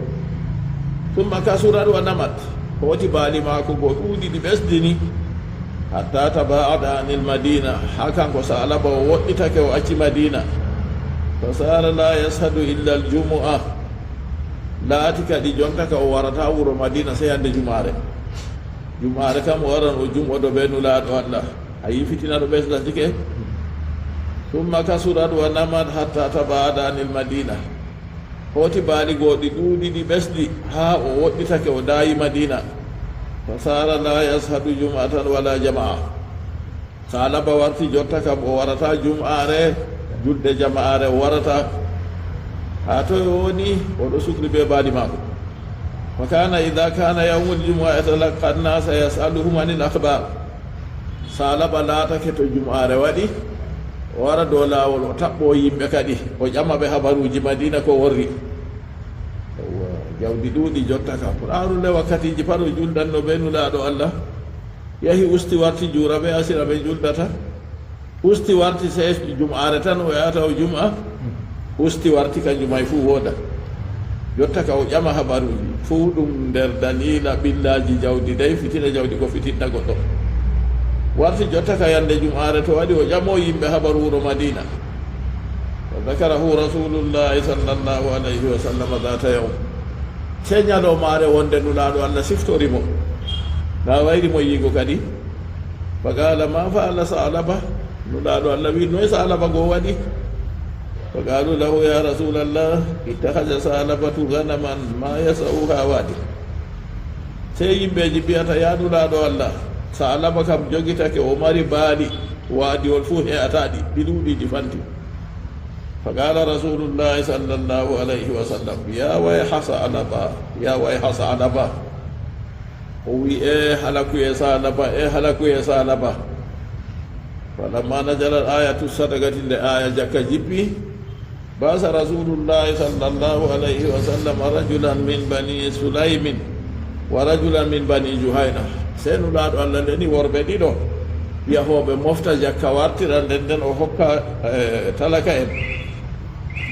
tumma kasuraɗo wa namat ko woti baali maako go ɗuuɗi ɗi ɓesdini hatta tabaada anil madina ha kanko Salaba o woɗɗitake o acci madina fa sara la yashadu illa aljumu'a laati kadi jonta ka o warata wuro madina sey hande jumare kam o waran o jumɗo ɓe nulaɗo Allah a yi fitina ɗo ɓesda sike summa kasurat wa namat hatta tabaada anil madina hoti baali goɗi ɗuuɗi ɗi ɓesdi ha o woɗɗitake o dayi madina fa sara la yashadu jum'atan wala jama'a Salaba warti jotta kam o warata jum'are julde jama'are o warata ha to woni oɗo sukli be baali maako fa kana ida kana yawmul jumu'a yatalaqqa an-nasa yas'aluhum anil akhbar Salaba laatake to jum'are waɗi o wara dow laawol o taɓɓo yimɓe kadi o ƴamaɓe habaruji madina ko worri jawdi ɗuuɗi jotta kam ɓuraarulle wakkatiji pat o juldanno ɓe nulaaɗo Allah yahi usti warti juura ɓe asira ɓe juldata usti warti se jum'are tan o yahata o jum'a usti warti kanjum ay fuu wooda jotta ka o ƴama habaruji fuu ɗum nder dalila ɓillaji jawdi dey fitina jawdi ko fitinta goɗɗo warti jotta ka yande jum'are to waɗi o ƴamo yimɓe habaru wuro madina wa dakarahu rasulullahi sallllahu alayhi wa sallam data yawm se ñalomare wonde nulaɗo allah siftorimo na wayri mo yigo kadi fa qala ma faala salaba nulaɗo allah wi noy salaba go waɗi فقالوا له يا رسول الله اتخذ سالبة غنما ما يسعوها وادي سي يمبيجي بياتا يا نولادو الله سالبة كم جوغيتاكي وماري بالي وادي والفوه أتادي بدودي جفانتي فقال رسول الله صلى الله عليه وسلم يا ويح سالبة يا ويح سالبة وي هلكو يا سالبة هلكو يا سالبة فلما نزل الآية الصدقة الآية جاك جبي بعث رسول الله صلى الله عليه وسلم رجلا من بني سليم ورجلا من بني جهينة سينو لادو الله لني وربدي دو يهوب مفتا جاكا وارترا لندن وحكا تلكا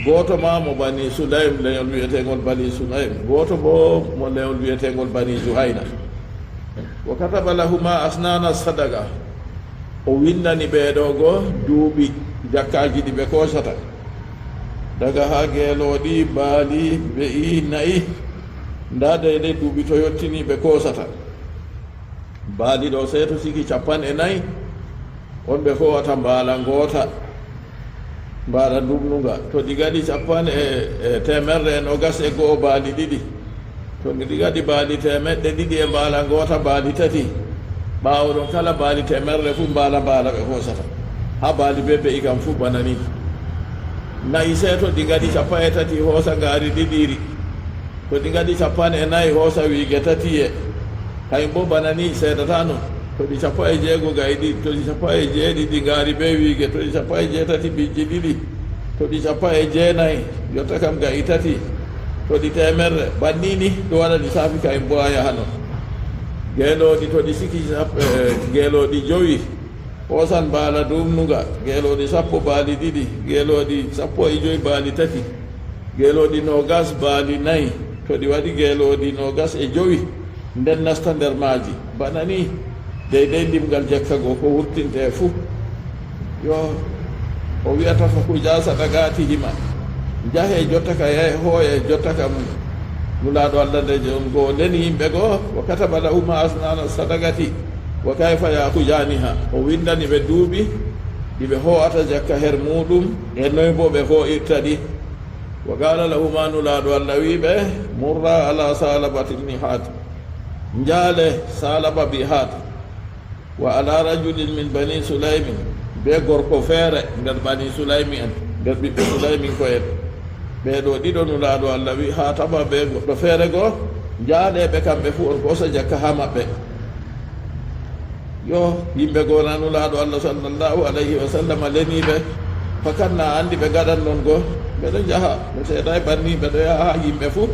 goto ma mo bani sulaim leñol wiyetengol bani sulaim goto bo mo leñol wiyetengol bani juhayna wa kataba lahuma asnana sadaga o windani ɓeɗo go duuɓi jakkaji ɗi ɓe kosata daga ha geeloɗi baali be'i nayi nda deyde duuɓi to yottini ɓe kosata baali ɗo seeto sigi 40 on ɓe fowata mbaala goota mbaɗa ndumnuga to ɗi gaɗi 120 baali ɗiɗi to ɗi gaɗi baali 200 e mbaala goota baali 3 ɓaawo ɗon kala baali 100 fu mbaala ɓe hosata ha baali be ikam fu bana ni nayi seeto ɗi gaɗi 30 hoosa ngaari ɗiɗiri to ɗi gaɗi 40 hoosa wiige 3 hay bo bana ni seedata noon to ɗi 16 gay ɗiɗi to ɗi 17 ngaari be wiige to ɗi 18 bijji ɗiɗi to ɗi 19 yotta kam gay 3 to ɗi 100 ɓannini ɗo waɗa ɗi saafi kay bo a yaha noon geelooɗi to ɗi siki geelooɗi 5 hoosan mbaala dumnuga geelooɗi 10 baali ɗiɗi geelooɗi 15 baali 3 geelooɗi 20 baali 4 to ɗi waɗi geelooɗi 25 nden nasta nder maaji bana ni deydey ndimgal jakkago ko wurtinte fuu yo o wiyata fa ku jasata gaatihima jahe jotta ka yahe hooye jotta kam nulaaɗo allah nde on goo ndeni yimɓe goo wa kataba lahuma asnana sadagati wa kayfa yakujaniha o windani ɓe duuɓi ɗiɓe hoowata jakka her muɗum e noy bo ɓe hoo'irta ɗi wa qala lahuma nulaaɗo allah wiɓe murra ala salabati bni hat njaale salaba bi hat wa ala rajulin min bani sulaymin be gorko feere nder bani sulaymi en nder ɓiɓɓe sulaymin ko en ɓeɗo ɗiɗo nulaaɗo allah wi ha taba ɓe goɗɗo feere goo jaaɗeɓe kamɓe fuu on kosa jakka ha maɓɓe yo yimɓe goo na nulaaɗo allah sallllahu alayhi wa sallam leniɓe fakanna andi ɓe gaɗan noon goo ɓeɗo jaha ɓe seeɗa ɓanni ɓeɗo yaha ha yimɓe fuu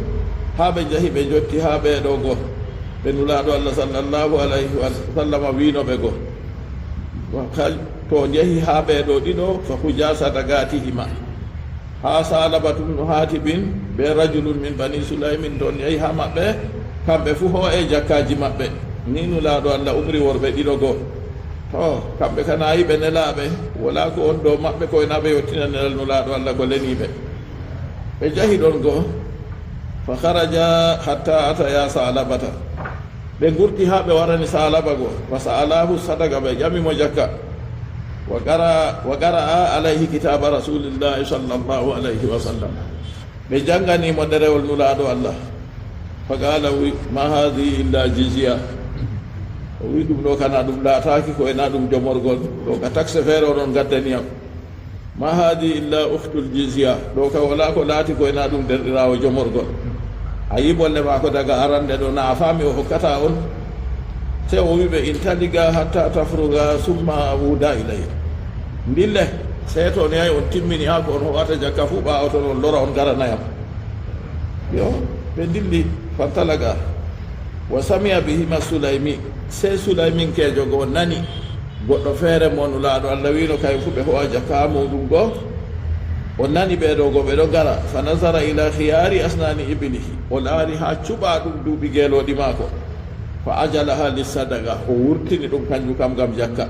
ha ɓe jahi ɓe jotti ha ɓeɗo goo ɓe nulaaɗo allah sallllahu alayhi wa sallam winoɓe goo to jehi ha ɓeɗo ɗiɗo fa hujasata gatihima ha salabatum no hatibin ɓe rajulun min bani sulaymin toon yehi ha maɓɓe kamɓe fuu ho e jakkaji maɓɓe ni nulaaɗo allah umri worɓe ɗiɗo goo to kamɓe kana yiɓe nelaɓe wala ko on ɗo maɓɓe koyenaɓe yettina nelal nulaaɗo allah ko leniɓe ɓe jahi ɗon goo fa haraja hatta ataya salabata ɓe gurti ha ɓe warani salaba goo fa sa'alahu sadaga ɓe ƴamimo jakka wa qara'a alayhi kitaba rasulillahi sallllahu alayhi wa sallam ɓe jannganimo ɗerewol nulaaɗo allah fa qala wi ma hadihi illa jizya o wi ɗum ɗo kana ɗum laataki ko ena ɗum jomorgol ɗo ka taxe feere oɗon gaddaniyam ma hadihi illa uhtul jizya ɗo ka wala ko laati ko ena ɗum derɗirawo jomorgol a yibolle ma ko daga arande ɗo na a faami o hokkata on te o wiɓe in taliga hatta tafruga summa wuda ilay ndille seeto ni ay on timmini ha ko on hoɓata jakka fuu ɓawa ton on lora on garanayam yo ɓe dilli fantalaga wa samia bihima sulaymi se sulaymin kejo goo nani goɗɗo feere mo nulaaɗo allah wino kay fu ɓe howa jakka ha muɗum goo o nani ɓeɗo go ɓeɗo gara fa nasara ila khiyari asnani iblihi o laari ha cuɓa ɗum duuɓi geeloɗi maako fa ajalaha lissadaka o wurtini ɗum kanjum kam gam jakka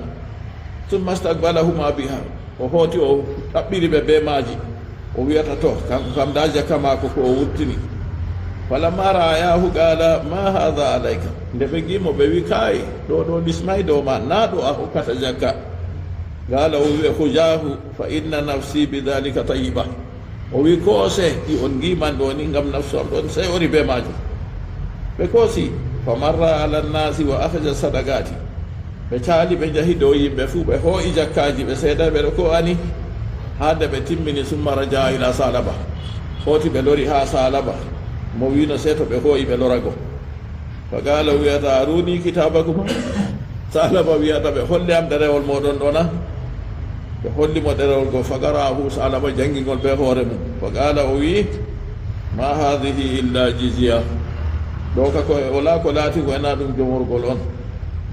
summa staqbalahuma biha o hooti o ɗaɓɓiri ɓe be maaji o wiyata to kanko kam da jakka maako ko o wurtini falamma ra'ayahu qala ma hadha alayka nde ɓe gimo ɓe wi kayi ɗo lismay dow ma na ɗo a hokkata jakka qala o wi hujahu fa inna nafsi bidhalika tayyiba o wi koose ɗi on giman ɗo ni gam nafsu am ɗon sey ori be majum ɓe koosi fa marra ala nnasi wa akhraja sadaqati ɓe caali ɓe jahi dow yimɓe fuu ɓe hoo'i jakkaji ɓe seeɗa ɓeɗo ko ani hade ɓe timmini summa raja ila salaba hooti ɓe lori ha salaba mo wino seeto ɓe hoo'i ɓe lorago fa qala wiyata aruni kitabakum salaba wiyata ɓe holle am ɗerewol moɗon ɗona ɓe hollimo ɗerewol go fa garahu salaba janngingol ɓe hoore mum fa qala o wi ma hadihi illa jizya ɗo ka ko wala ko laati ko ena ɗum jomorgol on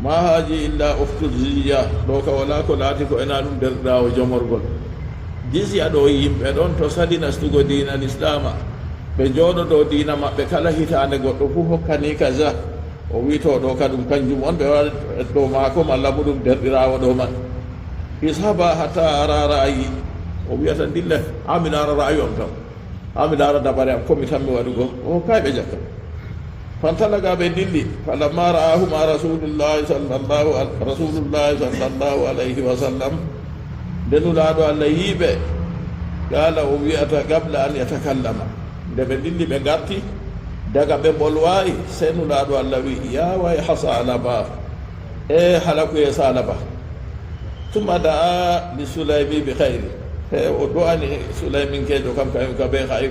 ma haji illa uftul jizya ɗo ka wala ko laati ko ena ɗum derɗirawo jomorgol jizya ɗo yimɓe ɗon to sali nastugo dina l'islama ɓe jooɗo dow dina maɓɓe kala hitande goɗɗo fuu hokkani kaza o wito ɗo ka ɗum kanjum on ɓe waɗa ɗo maako malla bo ɗum derɗirawo ɗo man ishaba hatta ara ra'ayi o wiyata dilla amin ara ra'ayi on kam amin ara dabare am komi tan mi waɗugo o kayɓe jakka fantalaga ɓe dilli falamma ra'ahuma rasulullahi sallallahu alayhi wa sallam ndenulaɗo allah yiiɓe qala o wiyata qabla an yatakallama nde ɓe dilli ɓe garti daga ɓe bolwayi senulaɗo allah wi ya way ha salaba e halakuye salaba tuma da'a li sulaymi bi hayri e o do'ani sulaymin kejo kam kayum ka ɓe hay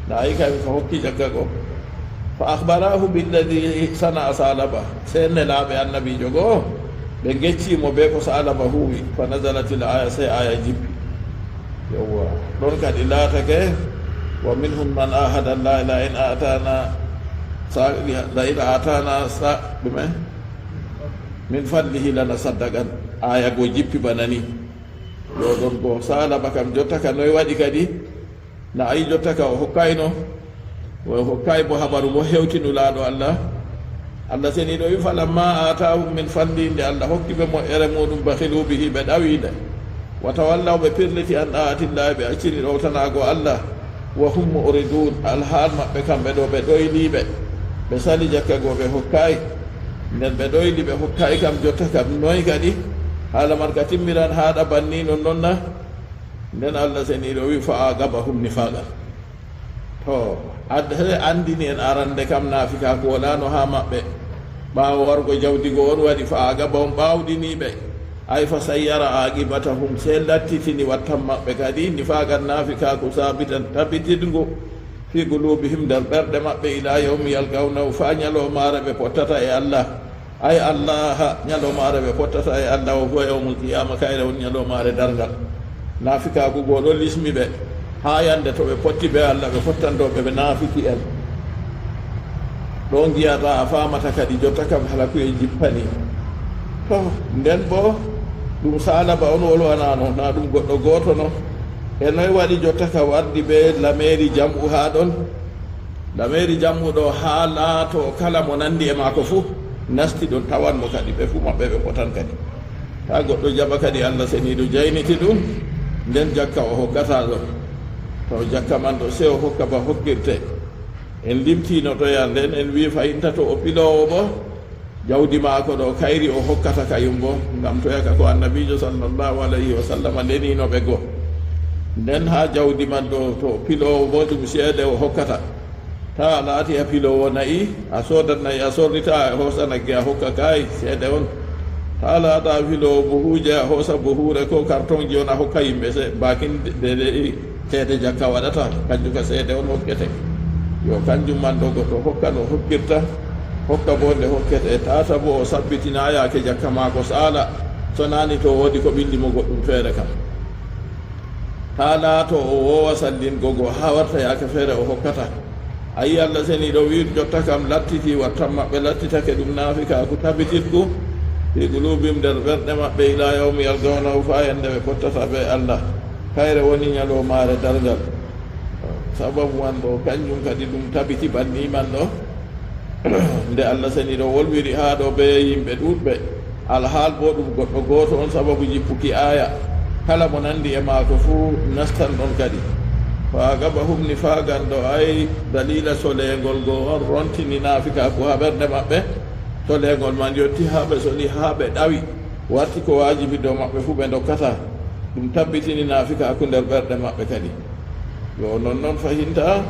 na ayi kayum ka hokki jakka go fa akhbarahu billadi sana'a salaba se nelaɓe annabijo goo ɓe geccimo ɓe ko salaba huwi fa nasalatil aya se aya jippi yowwa ɗon kadi laatake wa minhum man ahada allah la in atana ɗume min fadlihi lanasaddaqan aya go jippi banani ɗo ɗon go salaba kam jotta ka noy waɗi kadi na ayi jotta ka o hokkayno o hokkay bo habaru mo hewtinulaɗo allah allah seni ɗo wi falamma atahum min fadli nde allah hokki ɓe moƴƴere muɗum bakhilu bihi ɓe ɗawiɗe wa tawallaw ɓe pirliti an ɗa'atillahi ɓe accini ɗowtanago allah wa hum muridun alhaal maɓɓe kamɓe ɗo ɓe ɗoyliɓe ɓe sali jakka go ɓe hokkay nden ɓe ɗoyli ɓe hokkay kam jotta kam noy kadi haala man ka timmiran haɗa banni non nonna nden allah seni ɗo wi fa agabahum nifaqan to he andini en arande kam naafika ko wolano ha maɓɓe ɓaawo wargo jawdigo on waɗi fa agabahum ɓawɗiniɓe ay fa sayyara aqibatahum se lattitini wattan maɓɓe kadi nifaqan naafika ko sabitan tabitidgo fi qulubihim nder ɓerɗe maɓɓe ila yawmi yalgawnahu fa ñalomare ɓe pottata e allah ay allah ñalomare ɓe pottata e allah o fo yawmul qiyama kayre won ñalomare dargal naafikaku go ɗo lismi ɓe ha yande to ɓe potti ɓe allah ɓe pottantoɓe ɓe naafiki en ɗo giyata a famata kadi jotta kam halakuye jippani to nden bo ɗum salaba on wolwanano na ɗum goɗɗo goto no e noy waɗi jotta ka wardi ɓe lameri jam'u ha ɗon lameri jam'u ɗo ha laato kala mo nandi e mako fuu nasti ɗon tawanmo kadi ɓe fuu maɓɓe ɓe potan kadi ta goɗɗo jaɓa kadi allah seniɗo jayniti ɗum nden jakka o hokkata ɗon to jakka man ɗo se o hokka ba hokkirte en limtino to ya nden en wi fayinta to o pilowo bo jawdi maako ɗo kayri o hokkata kayum bo ngam toyaka ko annabijo sallllahu alayhi wa sallam ndeninoɓe goo nden ha jawdi man ɗo to pilowo bo ɗum seeɗe o hokkata ta laati a pilowo nayi a soodat nayi a sorrita a hoosa nagge a hokka kay seeɗe on ta laata pilowo bohuuje a hoosa bohuure ko carton ji on a hokka yimɓe se bakin de seede jakka waɗata kanjum ka seeɗe on hokkete yo kanjum man ɗo goɗɗo hokka no hokkirta hokka bo nde hokkete tata bo o sabbitina yaake jakka maako saala so nani to woodi ko ɓillimo goɗɗum feere kam ta laato o wowa sallingo go ha warta yaake feere o hokkata ayi allah seni ɗo wi jotta kam lattiti wattan maɓɓe lattitake ɗum naafika ko tabititgu fi qulubihim nder ɓerɗe maɓɓe ila yawmi yalgawnahu fa yande ɓe pottata ɓe allah kayre woni ñalowmaare dargal sababu man ɗo kañum kadi ɗum tabiti banni man ɗo nde Allah seni ɗo wolwiri haa ɗo be yimɓe ɗuɗɓe alhaal bo ɗum goɗɗo gooto on sababu jippuki aya kala mo nandi e maako fuu nastan ɗon kadi fa agabahum nifagan ɗo ay dalila solengol go on rontini naafikaku ha ɓernde maɓɓe solengol man yetti haa ɓe soli haa ɓe ɗawi warti ko wajibi dow maɓɓe fuu ɓe dokkata ɗum tabbitini naafikaku nder ɓerɗe maɓɓe kadi yo noon fahinta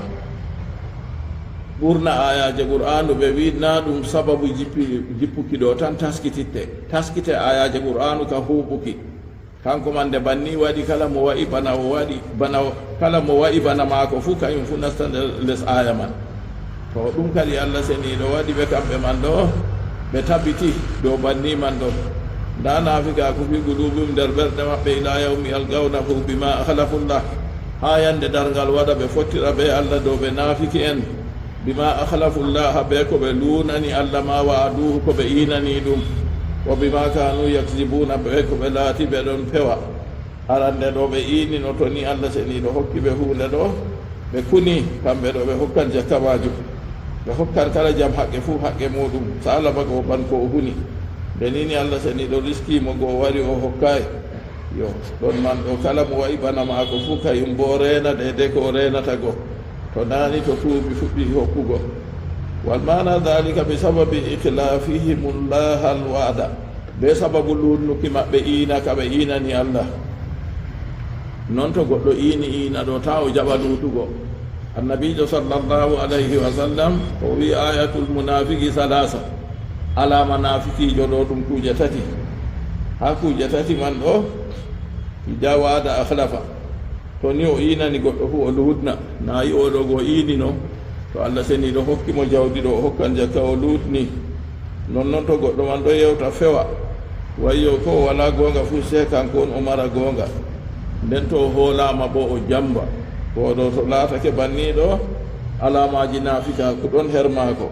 ɓurna ayaje qur'anu ɓe wi na ɗum sababu jippuki ɗo tan taskite ayaje qur'anu ka huɓuki kanko man nde banni waɗi kala mo waɗi bana o waɗi bana kala mo waɗi bana maako fuu kañum fuu nasta les aya man to ɗum kadi Allah seniɗo waɗi ɓe kamɓe man ɗo ɓe tabbiti dow banni man ɗo nda naafika ko fi qulubihim nder ɓerɗe maɓɓe ila yawmi yalgawnahu bima akhlafullah ha yande dargal waɗa ɓe fottira ɓe Allah dow ɓe naafiki en bima akhlafullah ɓe ko ɓe lunani Allah ma wa'aduhu ko ɓe inani ɗum wa bima kanu yakzibuna ɓe ko ɓe laati ɓe ɗon pewa arande ɗo ɓe inino to ni Allah seniɗo hokki ɓe hunde ɗo ɓe kuni kamɓe ɗo ɓe hokkan jakka majum ɓe hokkan kala jam haqqe fuu haqqe muɗum sa Allah baga o ɓan ko o huni nde nini Allah seniɗo riskimo go wari o hokkay yo ɗon man ɗo kala mo wayi bana maako fuu kayum bo rena de ko o renata go to nani to tuubi fuɗɗi hokkugo والمعنى ذلك بسبب إخلافهم الله الوعد بسبب لونك مبئينا كبئينني الله نونتو قلو إينا دو تاو جبلوتو النبي صلى الله عليه وسلم هو آية المنافق ثلاثة على منافقي جلوتم كوجتتي ها كوجتتي من دو إذا وعد أخلفا تونيو إينا نقلو هو لودنا ناي أولوغو إيني to Allah seniɗo hokkimo jawdi ɗo o hokkan jakka o lutni noon to goɗɗo man ɗo yewta fewa wayyo ko wala gonga fuu se kanko on o mara gonga nden to hoolama bo o jamba oɗo to laatake banniɗo alamaji naafika ko ɗon her maako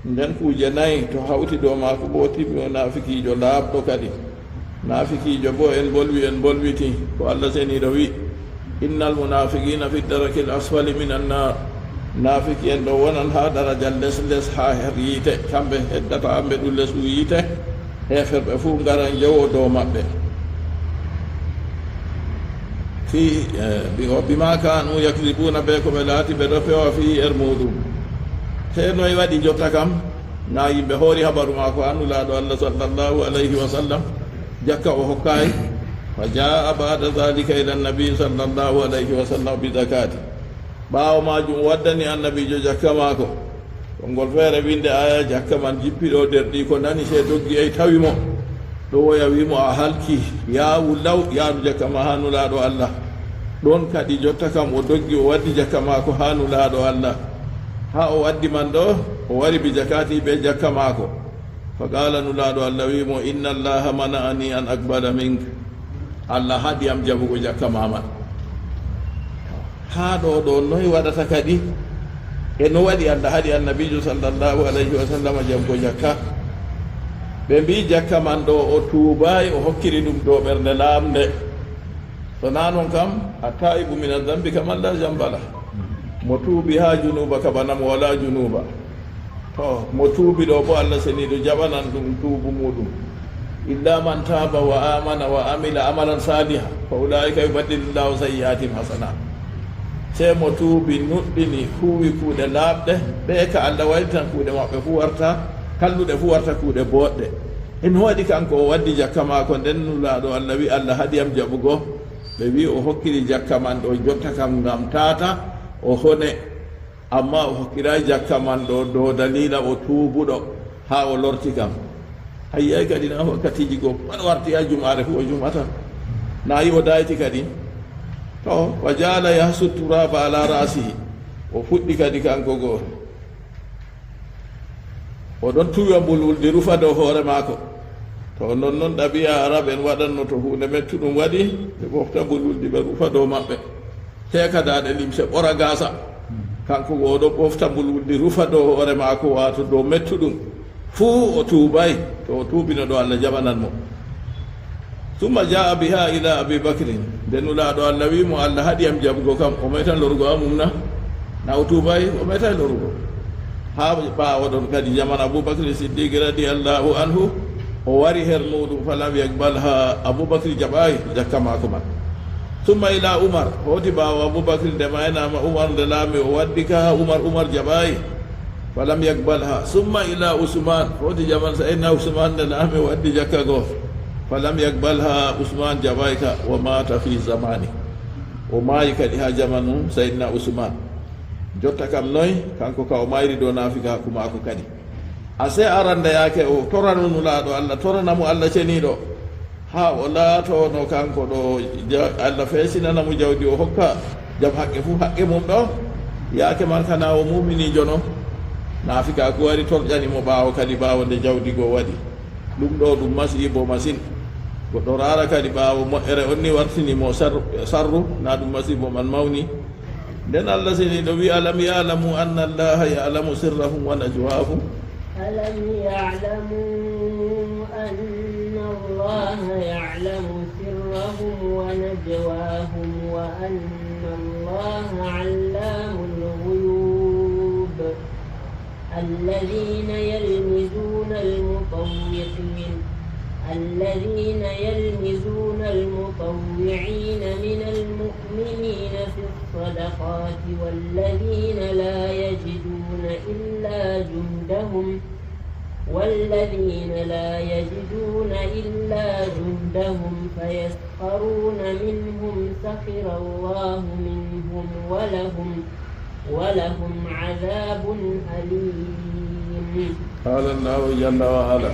nden kuuje nayi to hawti ɗo maako bo timi o naafikijo laaɓɗo kadi naafikijo bo en bolwiti ko Allah seniɗo wi innal munafiqina fi daraki l asfali min annar naafiki en ɗo wonan ha daraja les ha her yiite kamɓe heddata amɓe ɗum lesu yiite heferɓe fuu ngaran jewo dow maɓɓe fi bima kanu yakribuna ɓe ko ɓe laati ɓe ɗo pewa fi muɗum te noye waɗi jotta kam na yimɓe hoori habaru ma ko annulaɗo Allah sallllahu alayhi wa sallam jakka o hokkay fa jaa bada dhalika ila nabi sallllahu alayhi wa sallam bi zakati ɓaawo majum waddani annabijo jakka maako ko ngol feere winde aya jakka man jippiɗo nder ɗi ko nani se doggi ey tawimo ɗo woya wimo a halki yaawu law yaadu jakka ma ha nulaaɗo Allah ɗon kadi jotta kam o doggi o waddi jakka maako ha nulaaɗo Allah ha o waddi man ɗo o wari bi jakati ɓe jakka maako fa qala nulaaɗo Allah wimo inna allaha mana'ani an aqbala mink Allah haɗiyam jabugo jakka maman haa ɗo noy waɗata kadi e no waɗi Allah haɗi annabijo sallllahu alayhi wa sallam jabgo jakka ɓe mbi jakka man ɗo o tuubayi o hokkiri ɗum dow ɓernde laamde so na noon kam a taibu min adambi kaman la jambala mo tuubi ha junuba ka bana mo wala junuba to mo tuubi ɗo bo Allah seniɗo jaɓanan ɗum tuubu muɗum illa man taba wa amana wa amila amalan saliha fa ulaika yubaddilillahu sayyiatim hasana se mo tuubi nuɗɗini huuwi kuuɗe laaɓɗe ɓe ka Allah waɗi tan kuuɗe maɓɓe fuu warta kalluɗe fuu warta kuuɗe boɗɗe en waɗi kanko o waddi jakka maako nden nulaaɗo Allah wi Allah haɗiyam jaɓugo ɓe wi o hokkiri jakka man ɗo jotta kam ngam tata o hone amma o hokkirayi jakka man ɗo dow dalila o tuubuɗo ha o lorti kam hayyay kadi na wakkatiji goo pat warti ha jumare fuu o jumata nayi o dayti kadi to wa jala yahsu turaba ala rasihi o fuɗɗi kadi kanko goo o ɗon tuwa mbulwuldi rufa dow hoore maako to noon ɗabi'a arab en waɗanno to hunde mettuɗum waɗi ɓe ɓofta mbulwuldi ɓe rufa dow maɓɓe tekadaɗe limse ɓora gasa kanko goo ɗo ɓofta mbulwuldi rufa dow hoore maako wato dow mettuɗum fuu o tuubay to o tuubino ɗo Allah jaɓanan mo summa jaa biha ila abi bakrin nde ndenulaɗo allah wimo allah haɗiyam jaɓugo kam o maytan lorugo amumna na o tubay o maytan lorugo ha ɓawo ɗon kadi jaman aboubacry siddiqui radiallahu anhu o wari her muɗum falam yakbalha aboubacry jaɓayi jakka mako man summa ila oumar hoti ɓawo aboubacry nde maynama oumar nde laami o waddi ka oumar jaɓayi falam yakbalha summa ila ousmane hoti jaman sayidna ousmane nde laami o waddi jakka goo falam yakbalha ousmane jaɓayi ka wa mata fi zamani o maayi kadi ha jamanu sayidna ousmane jotta kam noy kanko ka o mayri do naafika hakku maako kadi ase arande yaake o toranunulaɗo allah toranamo allah ceniɗo ha o laatono kanko ɗo allah feesinanamo jawdi o hokka jam haqqe fuu haqqe mum ɗo yaake man kana o muminijo no naafika ko wari torƴanimo ɓaawo kadi ɓaawo nde jawdi goo waɗi ɗum ɗo ɗum masibo masine goɗɗo raara kadi ɓaawo moƴƴere on ni wartinimo sarru na ɗum masibo man mawni nden allah seni ɗo wi alam yalamu anna allaha yalamu sirrahum wa najwahum
ألم يعلموا أن الله يعلم سرهم ونجواهم وأن الله علام الغيوب الذين يلمزون المطوعين من المؤمنين في الصدقات والذين لا يجدون إلا جهدهم فيسخرون منهم سخر الله منهم ولهم عذاب أليم.
قال الله جل وعلا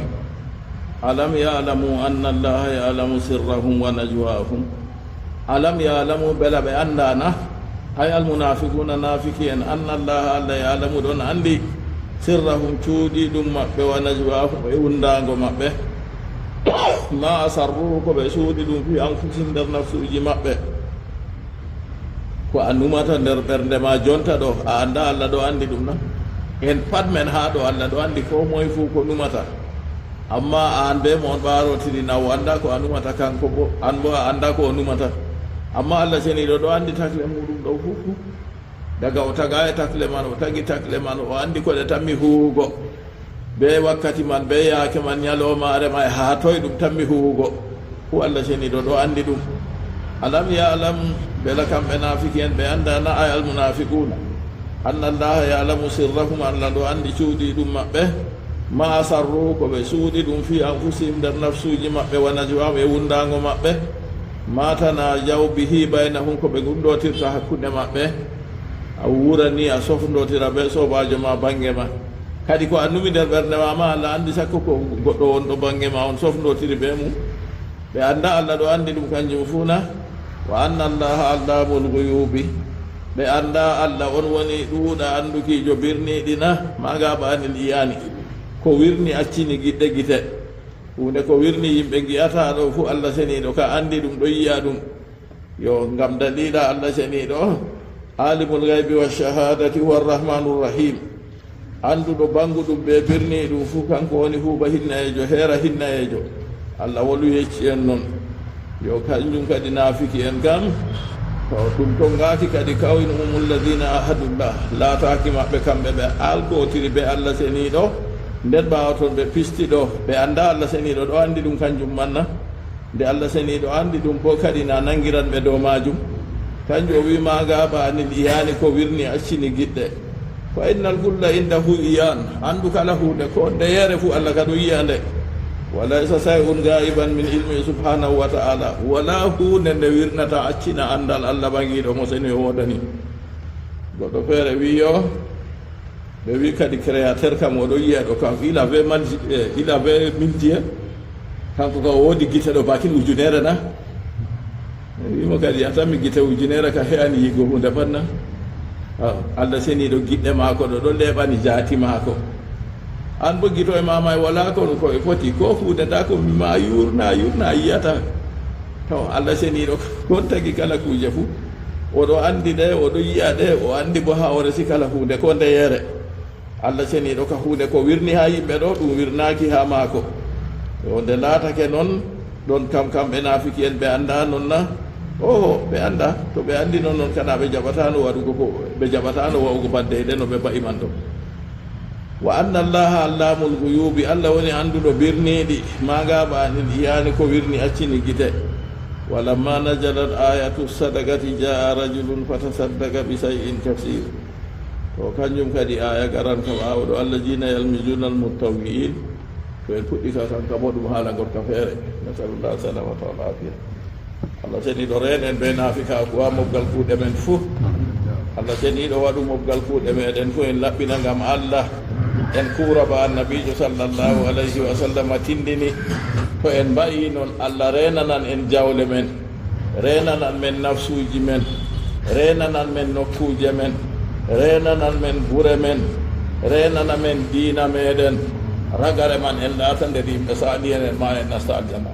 ألم يعلموا أن الله يعلم سرهم ونجواهم ألم يعلموا بلا بأننا أي المنافقون نافقين أن الله ألا يعلم دون عندي سرهم تودي دم مأبه ونجواهم ويوندانغو مأبه ما أسروه بسودي دم في أنفسهم در نفسه مأبه ko annumata nder ɓernde ma jonta ɗo a anda allah ɗo andi ɗum na en pat men ha ɗo allah ɗo andi ko moye fuu ko numata amma an be mon ɓarotiri na o anda ko a numata kanko bo an bo a anda ko o numata amma allah seniɗo ɗo andi takle muɗum ɗo fuu daga o taga e takle man o tagi takle man o andi koɗe tammi huwugo be wakkati man be yaake man ñalomare ma e ha toye ɗum tammi huwugo fu allah seniɗo ɗo andi ɗum alam yalam bela kamɓe nafiki en ɓe andana ay almunafiquna anna allaha yalamu sirrahum allah ɗo andi cuuɗi ɗum maɓɓe ma asarru ko ɓe suuɗi ɗum fi anfusihim nder nafsuji maɓɓe wa najwahum e wundago maɓɓe matana jaw bihi baynahum ko ɓe gunɗotirta hakkude maɓɓe a wurani a sofdotira ɓe sobajo ma bange ma kadi ko annumi nder ɓernde ma allah andi sakko ko goɗɗo wonɗo bange ma on sofdotiri ɓe mum ɓe anda allah ɗo andi ɗum kanjum fuuna wa anna allaha allamul ghuyubi ɓe anda allah on woni ɗuuɗa andukijo birniɗina maga ɓanil iyani ko wirni accini giɗɗe gite hunde ko wirni yimɓe giyata ɗo fu allah seniɗo ka andi ɗum ɗo yiya ɗum yo ngam dalila allah seniɗo alimul ghaibi wa shahadati huwa arrahmanur rahim anduɗo banguɗum ɓe birni ɗum fu kanko woni huuɓa hinnayejo heera hinnayejo allah wolu yecci en noon yo kanjum kadi naafiki en kam to ɗum to ngaaki kadi kawinumum alladina ahadullah laataaki maɓɓe kamɓe ɓe algotiri ɓe allah seniɗo nden ɓaawa toon ɓe pisti ɗo ɓe annda allah seniɗo ɗo anndi ɗum kanjum manna nde allah seniɗo anndi ɗum bo kadi na nangiran ɓe dow majum kanjum o wi maga ɓanil iyani ko wirni accini giɗɗe fa innal kulla indahu iyan anndu kala hunde ko ndeyere fu allah kadi o yiya nde walaysa say'un gaiban min ilmi subhanahu wa ta'ala wala hunde nde wirnata accina andal allah ɓangiɗo mo seni wodani goɗɗo feere wi yo ɓe wi kadi créateur kam oɗo yiya ɗo kam il avait mintier kanko ka woodi guite ɗo bakin ujunere na wimo kadi a tanmi guite ujunere ka heani yigo hunde pat na allah seniɗo giɗɗe maako ɗo ɗo leɓani jaati maako an bo guito e mama e wala kono koye foti ko fuude nda ko mima yurna yiyata to allah seniɗo kon tagi kala kuje fuu oɗo andi ɗe oɗo yiya ɗe o andi bo ha o resi kala hunde ko ndeyere allah seniɗo ka hunde ko wirni ha yimɓe ɗo ɗum wirnaki ha maako o nde laatake noon ɗon kam kamɓe naafiki en ɓe anda noon na oho ɓe anda to ɓe andi noon noon kana ɓe jaɓatano waɗugo ko ɓe jaɓatano wawugo baddeyde no ɓe ba'iman ɗo wa anna allaha allamul guyubi allah woni anduɗo birniɗi magaɓanin iyani ko wirni accini guite walamma najalat ayatu sadakati jaa rajulun fatasaddaqa bi shay'in kasir to kanjum kadi aya garan kam awɗo allahjina yalmizuna almutawwi'in to en puɗɗi ka tan kamo ɗum haala gorka feere nasalullah salamata wal afia allah seniɗo reen en ɓe naafika kuwa mobgal kuuɗe men fuu allah seniɗo waɗu mobgal kuuɗe meɗen fuu en laɓɓina ngam allah en kuura ba annabijo sallllahu alayhi wa sallam tindini to en mbayi noon allah renanan en jawle men renanan men nafsuji men renanan men nokkuje men renanan men gure men renana men diina meɗen ragare man en laata nder yimɓe saaɗi en ma en nasta aljanna